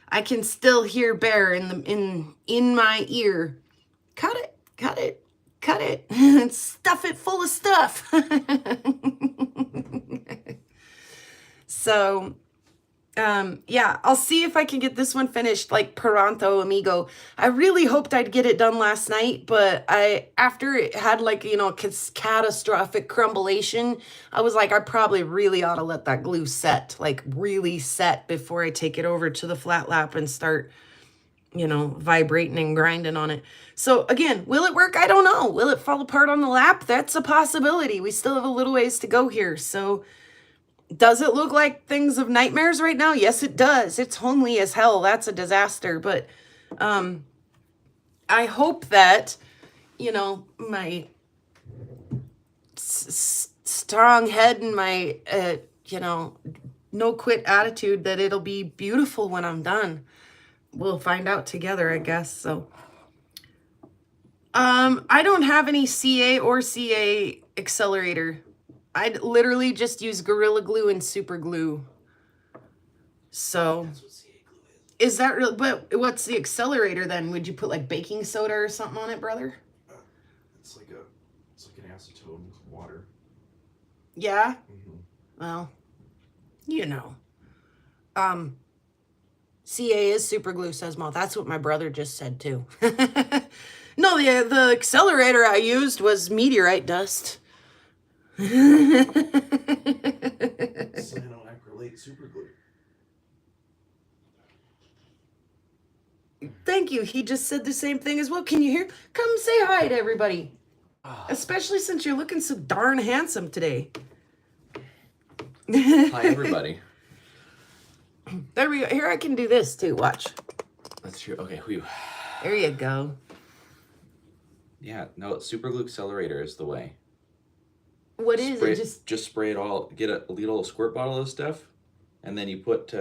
I can still hear Bear in my ear. Cut it, cut it, cut it, and stuff it full of stuff. So yeah, I'll see if I can get this one finished like pronto, amigo. I really hoped I'd get it done last night, but after it had like, you know, catastrophic crumblation, I was like, I probably really ought to let that glue set, like really set, before I take it over to the flat lap and start, you know, vibrating and grinding on it. So again, will it work? I don't know. Will it fall apart on the lap? That's a possibility. We still have a little ways to go here. So does it look like things of nightmares right now? Yes, it does. It's homely as hell. That's a disaster. But I hope that, you know, my strong head and my, you know, no quit attitude, that it'll be beautiful when I'm done. We'll find out together, I guess. So I don't have any CA or CA accelerator. I'd literally just use Gorilla Glue and Super Glue. So, That's what CA glue is. Is that real? But what's the accelerator then? Would you put like baking soda or something on it, brother? It's like an acetone with water. Yeah? Mm-hmm. Well, you know. CA is super glue, says Mo. That's what my brother just said too. No, the accelerator I used was meteorite dust. Cyanoacrylate super glue. Thank you. He just said the same thing as well. Can you hear? Come say hi to everybody. Especially since you're looking so darn handsome today. Hi, everybody. There we go. Here, I can do this too. Watch. That's true. Okay, whew. There you go. Yeah, no, super glue accelerator is the way. What is Spray it? Just spray it all. Get a little squirt bottle of stuff, and then you put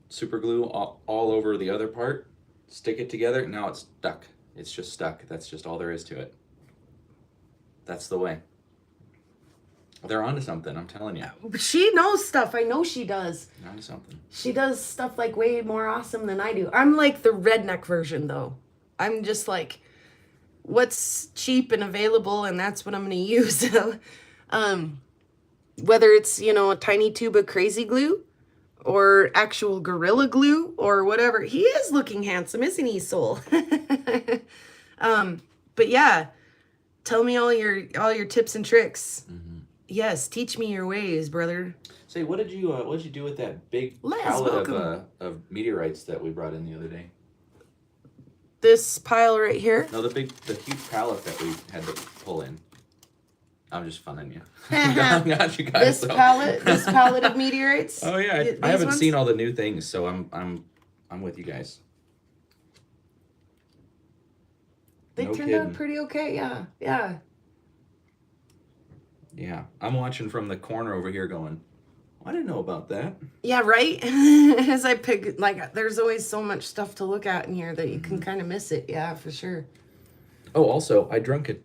super glue all over the other part. Stick it together. Now it's stuck. It's just stuck. That's just all there is to it. That's the way. They're onto something, I'm telling you. She knows stuff. I know she does. They're onto something. She does stuff like way more awesome than I do. I'm like the redneck version though. I'm just like, what's cheap and available, and that's what I'm going to use. Whether it's, you know, a tiny tube of crazy glue or actual Gorilla Glue or whatever. He is looking handsome, isn't he, Soul? But yeah, tell me all your tips and tricks. Mm-hmm. Yes, teach me your ways, brother. Say, what did you do with that big pallet of meteorites that we brought in the other day? This pile right here. No, the huge pallet that we had to pull in. I'm just funning you. Got you guys. This pallet of meteorites. Oh yeah, I haven't seen all the new things, so I'm with you guys. They No turned kidding. out pretty okay. Yeah. Yeah, I'm watching from the corner over here, going, I didn't know about that. Yeah, right? As I pick, like, there's always so much stuff to look at in here that you can kind of miss it. Yeah, for sure. Oh, also, I drank a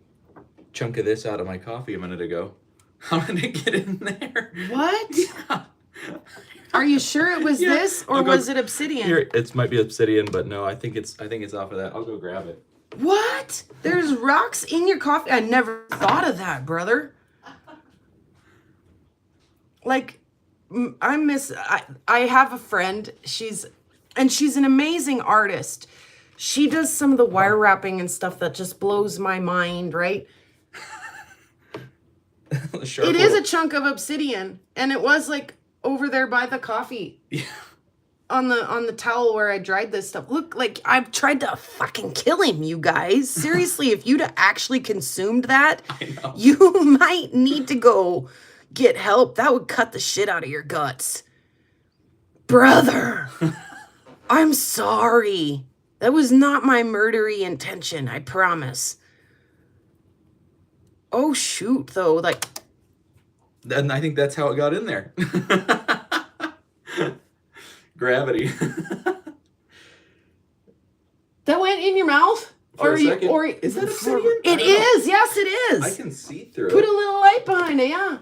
chunk of this out of my coffee a minute ago. How did it get in there? What? Yeah. Are you sure it was Yeah. this, or was it obsidian? Here, it might be obsidian, but no, I think it's off of that. I'll go grab it. What? There's rocks in your coffee? I never thought of that, brother. Like, I have a friend, she's an amazing artist. She does some of the wire wrapping and stuff that just blows my mind, right? It is a chunk of obsidian, and it was like over there by the coffee. Yeah. On the towel where I dried this stuff. Look, like, I've tried to fucking kill him, you guys. Seriously, if you'd actually consumed that, you might need to go get help. That would cut the shit out of your guts. Brother, I'm sorry. That was not my murdery intention, I promise. Oh, shoot, though. Like, And I think that's how it got in there. Gravity. that went in your mouth? For a second. Or Is that obsidian? It is. Yes, it is. I can see through Put it. a little light behind it, yeah.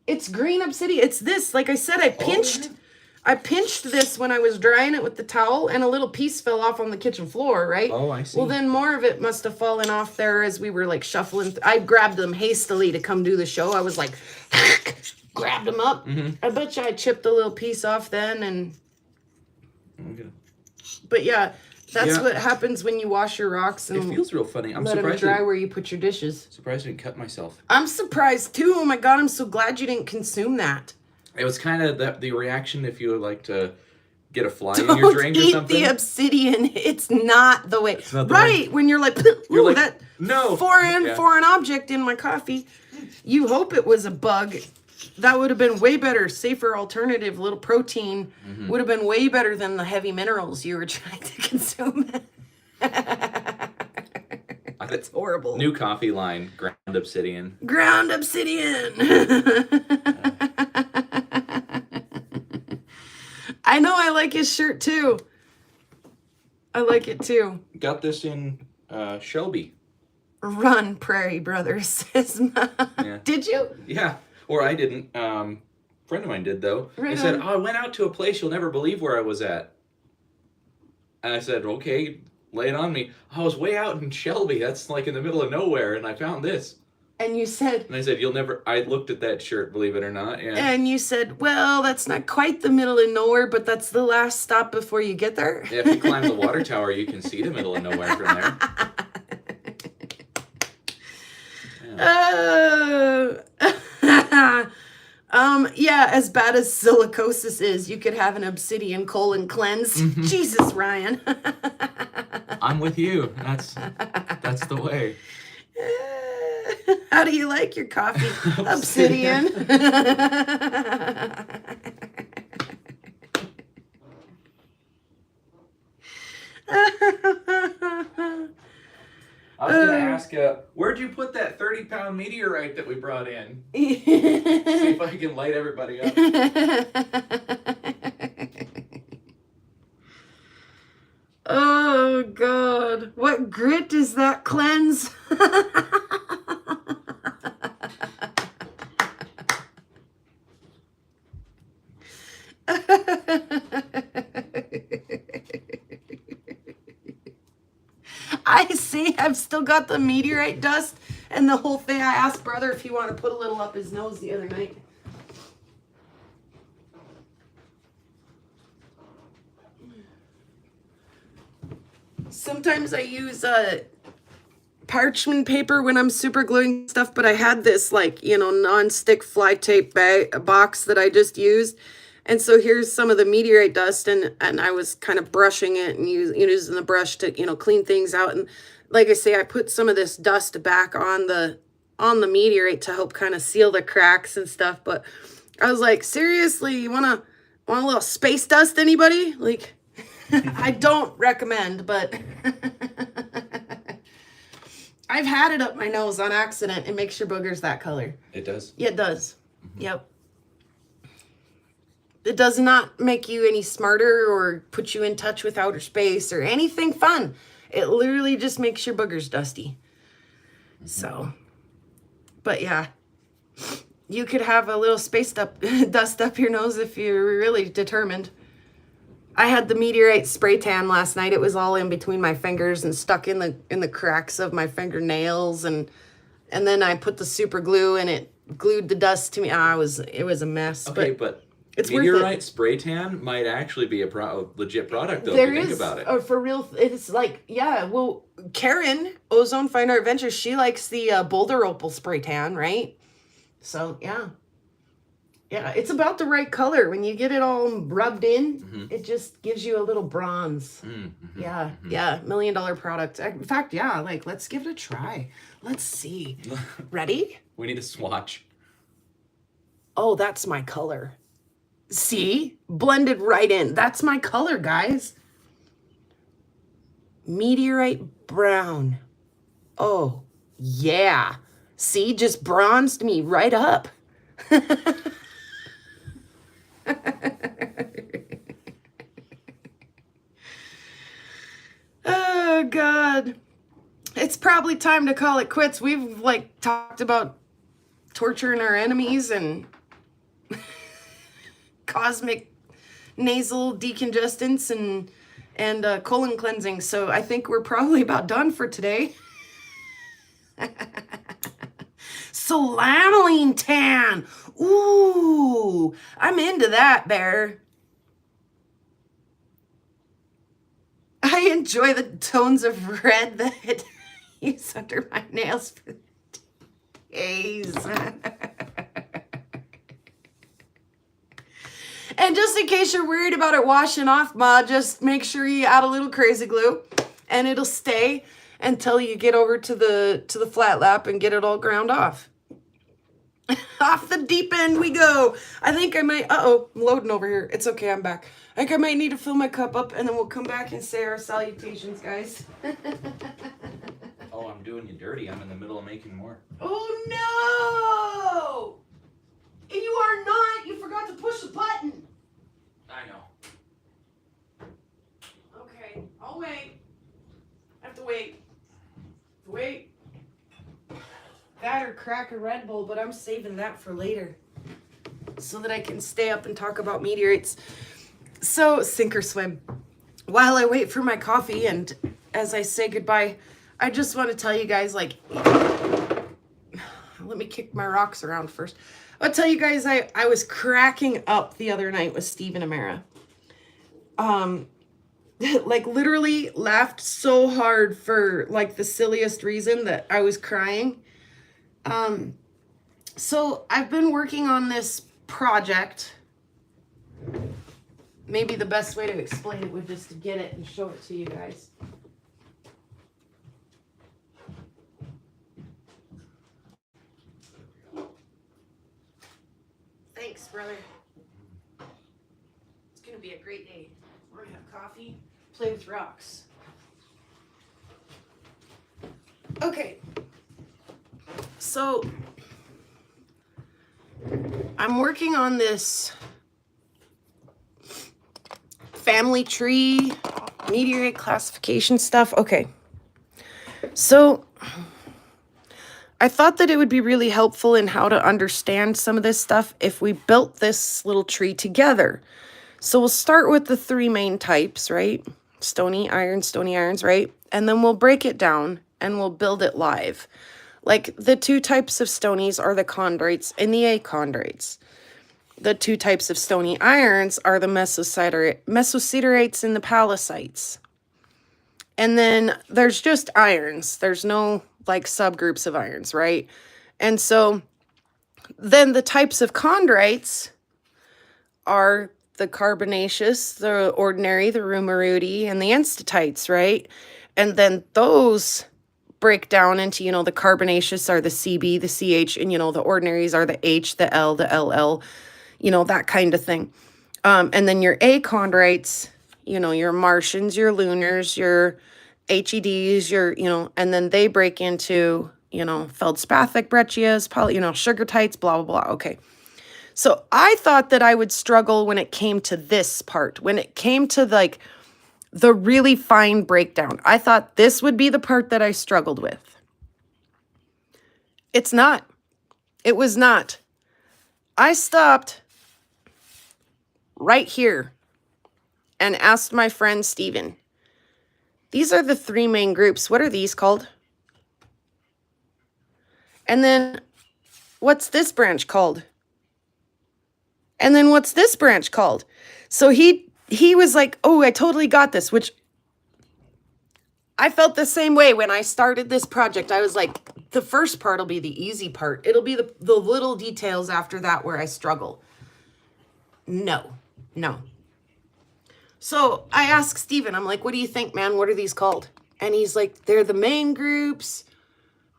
It's green obsidian. It's this. Like I said, I pinched this when I was drying it with the towel, and a little piece fell off on the kitchen floor, right? Oh, I see. Well, then more of it must have fallen off there as we were like shuffling. I grabbed them hastily to come do the show. I was like, grabbed them up. I bet you I chipped a little piece off then, and. Okay. But yeah, that's what happens when you wash your rocks and It feels real funny. I'm let them surprised. dry where you put your dishes. Surprised I didn't cut myself. I'm surprised too. Oh my god, I'm so glad you didn't consume that. It was kind of the reaction if you would like to get a fly in your drink or Don't something. eat the obsidian. It's not the way. not the Right, way. when you're like, You're like, that no. foreign object in my coffee. You hope it was a bug. That would have been way better, safer alternative. Little protein would have been way better than the heavy minerals you were trying to consume. That's horrible. New coffee line, ground obsidian. Ground obsidian. I know, I like his shirt too. I like it too. Got this in Shelby. Run, Prairie Brothers. Yeah. Did you? Yeah. Or I didn't. Friend of mine did though. Right They said, on. "Oh, I went out to a place you'll never believe where I was at." And I said, "Okay, lay it on me." I was way out in Shelby. That's like in the middle of nowhere, and I found this. And you said, And I said, "You'll never." I looked at that shirt, believe it or not. Yeah. and you said, well, that's not quite the middle of nowhere, but that's the last stop before you get there. Yeah, if you climb the water tower, you can see the middle of nowhere from there. Yeah, as bad as silicosis is, you could have an obsidian colon cleanse. Jesus, Ryan. I'm with you. That's the way. How do you like your coffee? Obsidian. I was gonna ask, where'd you put that 30-pound meteorite that we brought in? See if I can light everybody up. Oh God, what grit is that cleanse? I see, I've still got the meteorite dust and the whole thing. I asked brother if he wanted to put a little up his nose the other night. Sometimes I use parchment paper when I'm super gluing stuff, but I had this like, non-stick fly tape box that I just used. And so here's some of the meteorite dust, and I was kind of brushing it and using the brush to, clean things out. And like I say, I put some of this dust back on the meteorite to help kind of seal the cracks and stuff. But I was like, seriously, you want a little space dust, anybody? Like, I don't recommend, but I've had it up my nose on accident. It makes your boogers that color. It does? Yeah, it does. Yep. It does not make you any smarter or put you in touch with outer space or anything fun. It literally just makes your boogers dusty. So, but yeah, you could have a little space dust up your nose if you're really determined. I had the meteorite spray tan last night. It was all in between my fingers and stuck in the cracks of my fingernails, and then I put the super glue and it glued the dust to me. It was a mess. Okay, but it's worth meteorite it. spray tan might actually be a legit product, though, There if you think is, about it. for real. It's like, yeah. Well, Karen, Ozone Fine Art Ventures, she likes the Boulder Opal spray tan, right? So yeah. Yeah, it's about the right color. When you get it all rubbed in, it just gives you a little bronze. Yeah, $1 million product. In fact, yeah, like, let's give it a try. Let's see. Ready? We need a swatch. Oh, that's my color. See? Blended right in. That's my color, guys. Meteorite brown. Oh, yeah. See, just bronzed me right up. Oh, God. It's probably time to call it quits. We've, like, talked about torturing our enemies and cosmic nasal decongestants and colon cleansing. So I think we're probably about done for today. Solanoline tan. Ooh, I'm into that, Bear. I enjoy the tones of red that it use under my nails for days. And just in case you're worried about it washing off, Ma, just make sure you add a little crazy glue and it'll stay until you get over to the flat lap and get it all ground off. Off the deep end we go. I think I might, I'm loading over here. It's okay, I'm back. I think I might need to fill my cup up and then we'll come back and say our salutations, guys. Oh, I'm doing you dirty. I'm in the middle of making more. Oh no! You are not! You forgot to push the button! I know. Okay, I'll wait. I have to wait. Wait. That or crack a Red Bull, but I'm saving that for later. So that I can stay up and talk about meteorites. So, sink or swim. While I wait for my coffee and as I say goodbye, I just want to tell you guys, like, let me kick my rocks around first. I'll tell you guys, I was cracking up the other night with Steve and Amara. Like, literally laughed so hard for, like, the silliest reason that I was crying. So I've been working on this project. Maybe the best way to explain it would just to get it and show it to you guys. Thanks, brother. It's gonna be a great day. We're gonna have coffee, play with rocks. Okay. So I'm working on this family tree, meteorite classification stuff. Okay. So I thought that it would be really helpful in how to understand some of this stuff if we built this little tree together. So we'll start with the three main types, right? Stony irons, right? And then we'll break it down and we'll build it live. Like, the two types of stonies are the chondrites and the achondrites. The two types of stony irons are the mesositerites and the pallasites. And then there's just irons. There's no, like, subgroups of irons, right? And so then the types of chondrites are the carbonaceous, the ordinary, the rumeroidi, and the enstatites, right? And then those break down into, you know, the carbonaceous are the CB, the CH, and, you know, the ordinaries are the H, the L, the LL, you know, that kind of thing. And then your achondrites, you know, your Martians, your lunars, your HEDs, your, you know, and then they break into, you know, feldspathic breccias, you know, sugartites, blah, blah, blah. Okay. So I thought that I would struggle when it came to this part, when it came to, like, the really fine breakdown. I thought this would be the part that I struggled with. It's not. It was not. I stopped right here and asked my friend Steven, these are the three main groups. What are these called? And then what's this branch called? And then what's this branch called? So he was like, oh, I totally got this, which I felt the same way when I started this project. I was like, the first part will be the easy part. It'll be the little details after that where I struggle. No. So I asked Steven, I'm like, what do you think, man? What are these called? And he's like, they're the main groups,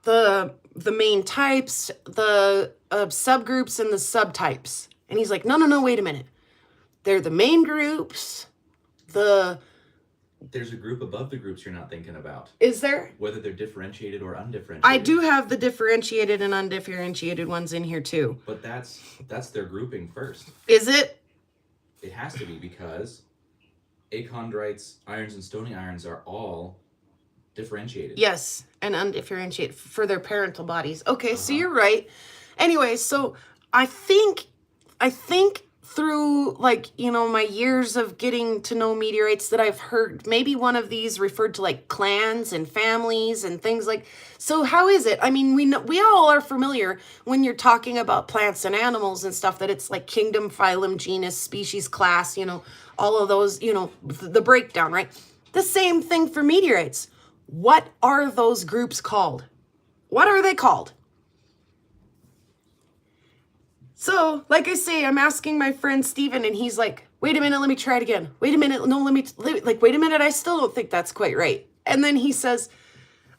the main types, the subgroups, and the subtypes. And he's like, no, wait a minute. They're the main groups. There's a group above the groups you're not thinking about. Is there? Whether they're differentiated or undifferentiated. I do have the differentiated and undifferentiated ones in here too. But that's their grouping first. Is it? It has to be, because achondrites, irons, and stony irons are all differentiated. Yes, and undifferentiated for their parental bodies. Okay, so you're right. Anyway, so I think through, like, you know, my years of getting to know meteorites, that I've heard maybe one of these referred to like clans and families and things like. So how is it? I mean, we all are familiar when you're talking about plants and animals and stuff, that it's like kingdom, phylum, genus, species, class, you know, all of those, you know, the breakdown, right? The same thing for meteorites. What are those groups called? What are they called? So, like I say, I'm asking my friend Steven, and he's like, wait a minute, let me try it again. Wait a minute, no, wait a minute, I still don't think that's quite right. And then he says,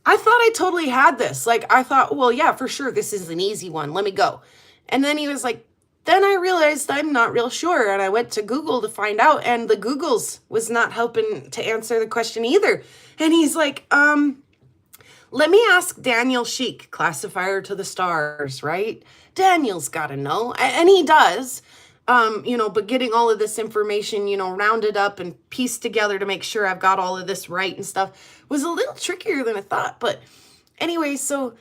I thought I totally had this. Like, I thought, well, yeah, for sure, this is an easy one. Let me go. And then he was like, then I realized I'm not real sure. And I went to Google to find out, and the Googles was not helping to answer the question either. And he's like, let me ask Daniel Sheik, classifier to the stars, right? Daniel's got to know. And he does, you know, but getting all of this information, you know, rounded up and pieced together to make sure I've got all of this right and stuff was a little trickier than I thought. But anyway, so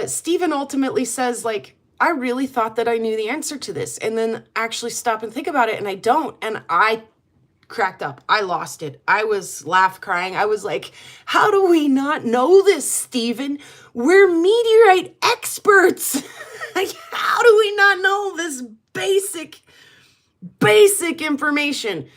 Stephen ultimately says, like, I really thought that I knew the answer to this, and then actually stop and think about it, and I don't. And I cracked up. I lost it. I was crying. I was like, how do we not know this, Stephen? We're meteorite experts. Like, how do we not know this basic information?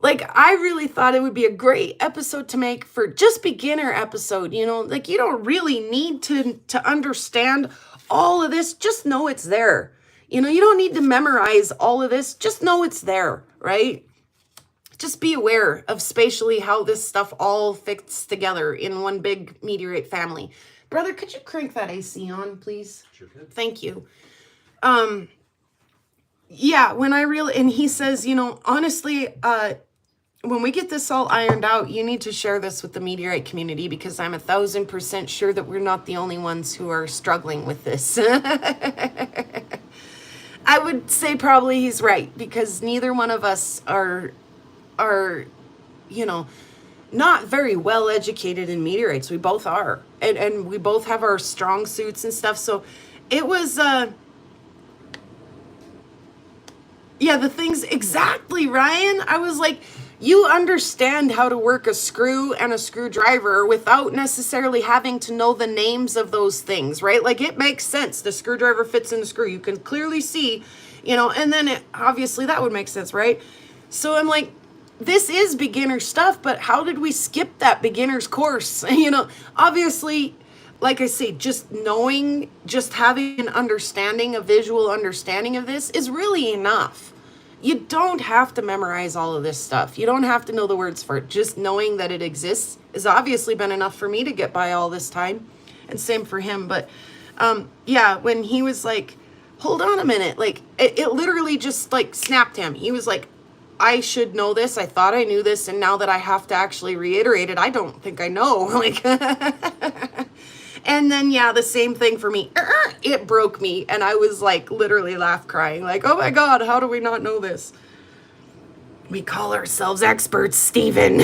Like, I really thought it would be a great episode to make for just beginner episode, you know, like, you don't really need to understand all of this. Just know it's there. You know, you don't need to memorize all of this. Just know it's there, right? Just be aware of spatially how this stuff all fits together in one big meteorite family. Brother, could you crank that AC on, please? Sure could. Thank you. Yeah, and he says, you know, honestly, when we get this all ironed out, you need to share this with the meteorite community, because I'm 1,000% sure that we're not the only ones who are struggling with this. I would say probably he's right, because neither one of us are, you know, not very well educated in meteorites. We both are. And we both have our strong suits and stuff. So it was, yeah, the things, exactly, Ryan. I was like, you understand how to work a screw and a screwdriver without necessarily having to know the names of those things, right? Like, it makes sense. The screwdriver fits in the screw. You can clearly see, you know, and then obviously that would make sense, right? So I'm like, this is beginner stuff, but how did we skip that beginner's course? You know, obviously, like I say, just knowing, just having an understanding, a visual understanding of this is really enough. You don't have to memorize all of this stuff. You don't have to know the words for it. Just knowing that it exists has obviously been enough for me to get by all this time, and same for him. But yeah, when he was like, hold on a minute, like, it literally just like snapped him. He was like, I should know this. I thought I knew this. And now that I have to actually reiterate it, I don't think I know. Like, and then, yeah, the same thing for me. It broke me. And I was like, literally crying. Like, oh my God, how do we not know this? We call ourselves experts, Stephen.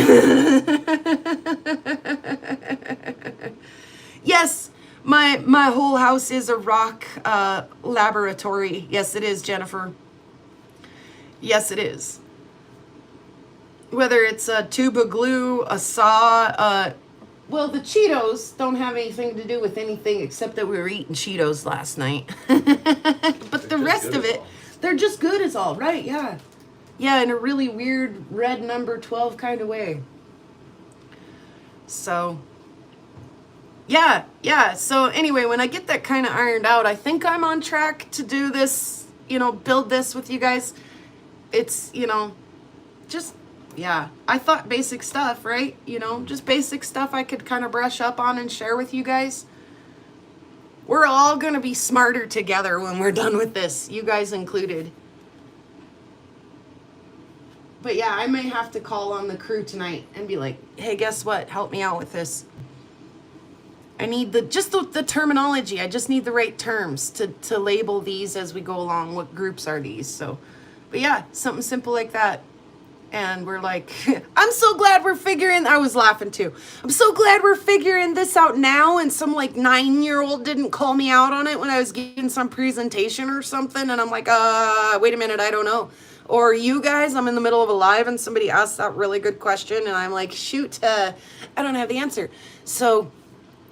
Yes, my whole house is a rock laboratory. Yes, it is, Jennifer. Yes, it is. Whether it's a tube of glue, a saw, well, the Cheetos don't have anything to do with anything except that we were eating Cheetos last night. But the rest of it, they're just good as all, right? Yeah. Yeah, in a really weird red number 12 kind of way. So, yeah. So anyway, when I get that kind of ironed out, I think I'm on track to do this, you know, build this with you guys. It's, you know, just, yeah, I thought basic stuff, right? You know, just basic stuff I could kind of brush up on and share with you guys. We're all going to be smarter together when we're done with this, you guys included. But yeah, I may have to call on the crew tonight and be like, hey, guess what? Help me out with this. I need the terminology. I just need the right terms to label these as we go along. What groups are these? So, but yeah, something simple like that. And we're like, I'm so glad we're figuring, I was laughing too. I'm so glad we're figuring this out now. And some like 9-year-old didn't call me out on it when I was giving some presentation or something. And I'm like, wait a minute, I don't know. Or you guys, I'm in the middle of a live and somebody asked that really good question. And I'm like, shoot, I don't have the answer. So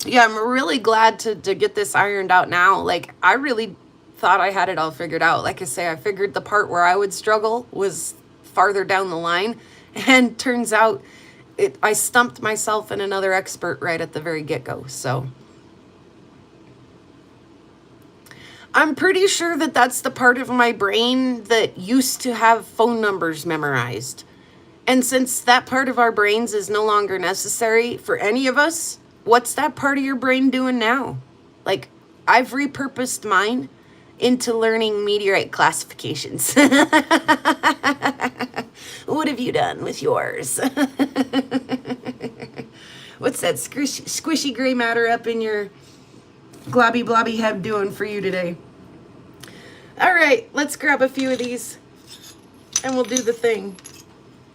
yeah, I'm really glad to get this ironed out now. Like, I really thought I had it all figured out. Like I say, I figured the part where I would struggle was farther down the line, and turns out I stumped myself and another expert right at the very get-go. So I'm pretty sure that that's the part of my brain that used to have phone numbers memorized. And since that part of our brains is no longer necessary for any of us, what's that part of your brain doing now? Like, I've repurposed mine into learning meteorite classifications. What have you done with yours? What's that squishy gray matter up in your globby blobby head doing for you today? All right, let's grab a few of these and we'll do the thing.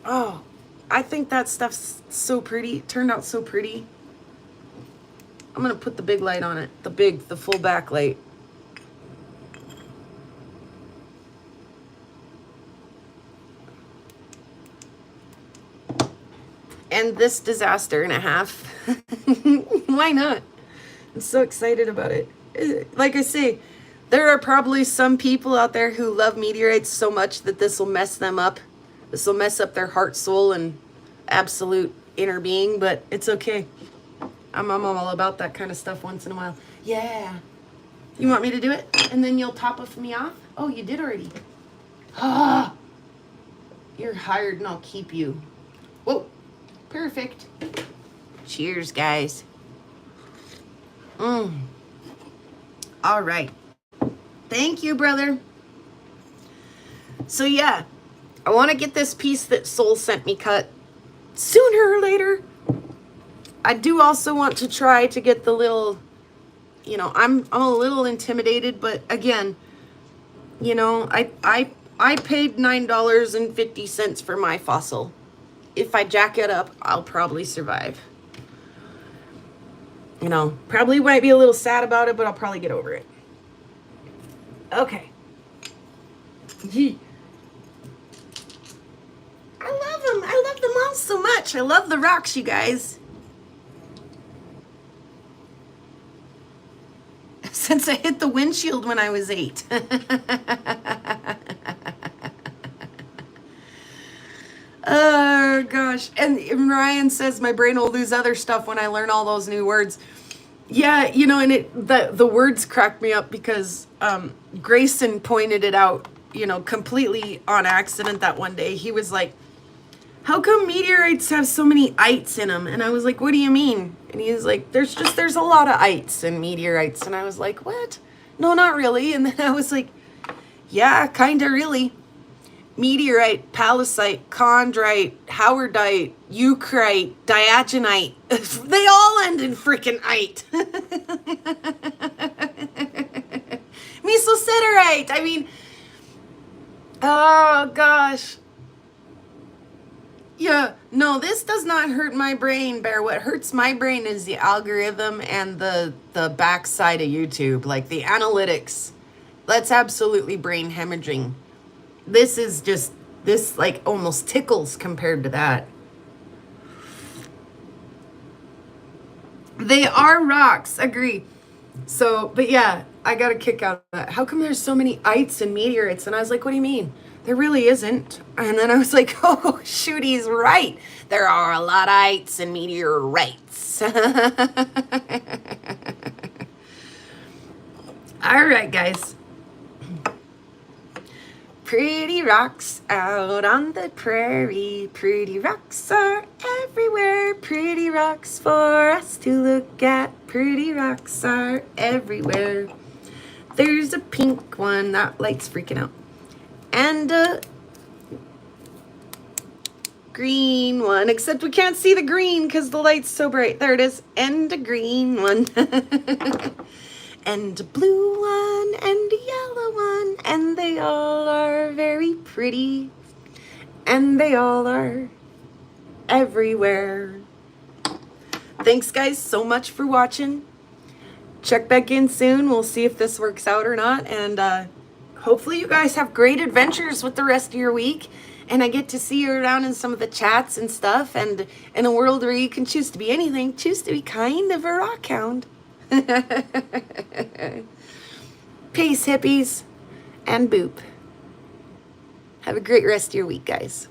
Oh, I think that stuff's so pretty. It turned out so pretty. I'm gonna put the big light on it. The full backlight. And this disaster and a half. Why not? I'm so excited about it. Like I say, there are probably some people out there who love meteorites so much that this will mess them up. This will mess up their heart, soul, and absolute inner being, but it's okay. I'm all about that kind of stuff once in a while. Yeah. You want me to do it? And then you'll top me off? Oh, you did already. Ah. You're hired and I'll keep you. Whoa. Perfect. Cheers, guys. All right. Thank you, brother. So yeah, I want to get this piece that Soul sent me cut sooner or later. I do also want to try to get the little, you know, I'm a little intimidated, but again, you know, I paid $9.50 for my fossil. If I jack it up, I'll probably survive. You know, probably might be a little sad about it, but I'll probably get over it. Okay. I love them. I love them all so much. I love the rocks, you guys. Since I hit the windshield when I was 8. Oh gosh. And Ryan says my brain will lose other stuff when I learn all those new words. Yeah, you know, and the words cracked me up because Grayson pointed it out, you know, completely on accident that one day. He was like, how come meteorites have so many ites in them? And I was like, what do you mean? And he was like, there's a lot of ites in meteorites. And I was like, what? No, not really. And then I was like, yeah, kind of really. Meteorite, palisite, chondrite, howardite, eucrite, diagenite. They all end in freaking ite. Mesosiderite. I mean, oh gosh. Yeah, no, this does not hurt my brain, Bear. What hurts my brain is the algorithm and the backside of YouTube, like the analytics. That's absolutely brain hemorrhaging. This like almost tickles compared to that. They are rocks, agree. So, but yeah, I got a kick out of that. How come there's so many ites and meteorites? And I was like, what do you mean? There really isn't. And then I was like, oh, shoot, he's right. There are a lot of ites and meteorites. All right, guys. Pretty rocks out on the prairie. Pretty rocks are everywhere. Pretty rocks for us to look at. Pretty rocks are everywhere. There's a pink one. That light's freaking out. And green one, except we can't see the green because the light's so bright. There it is. And a green one. And a blue one and a yellow one. And they all are very pretty. And they all are everywhere. Thanks guys so much for watching. Check back in soon. We'll see if this works out or not. And hopefully you guys have great adventures with the rest of your week. And I get to see you around in some of the chats and stuff. And in a world where you can choose to be anything, choose to be kind of a rock hound. Peace, hippies. And boop. Have a great rest of your week, guys.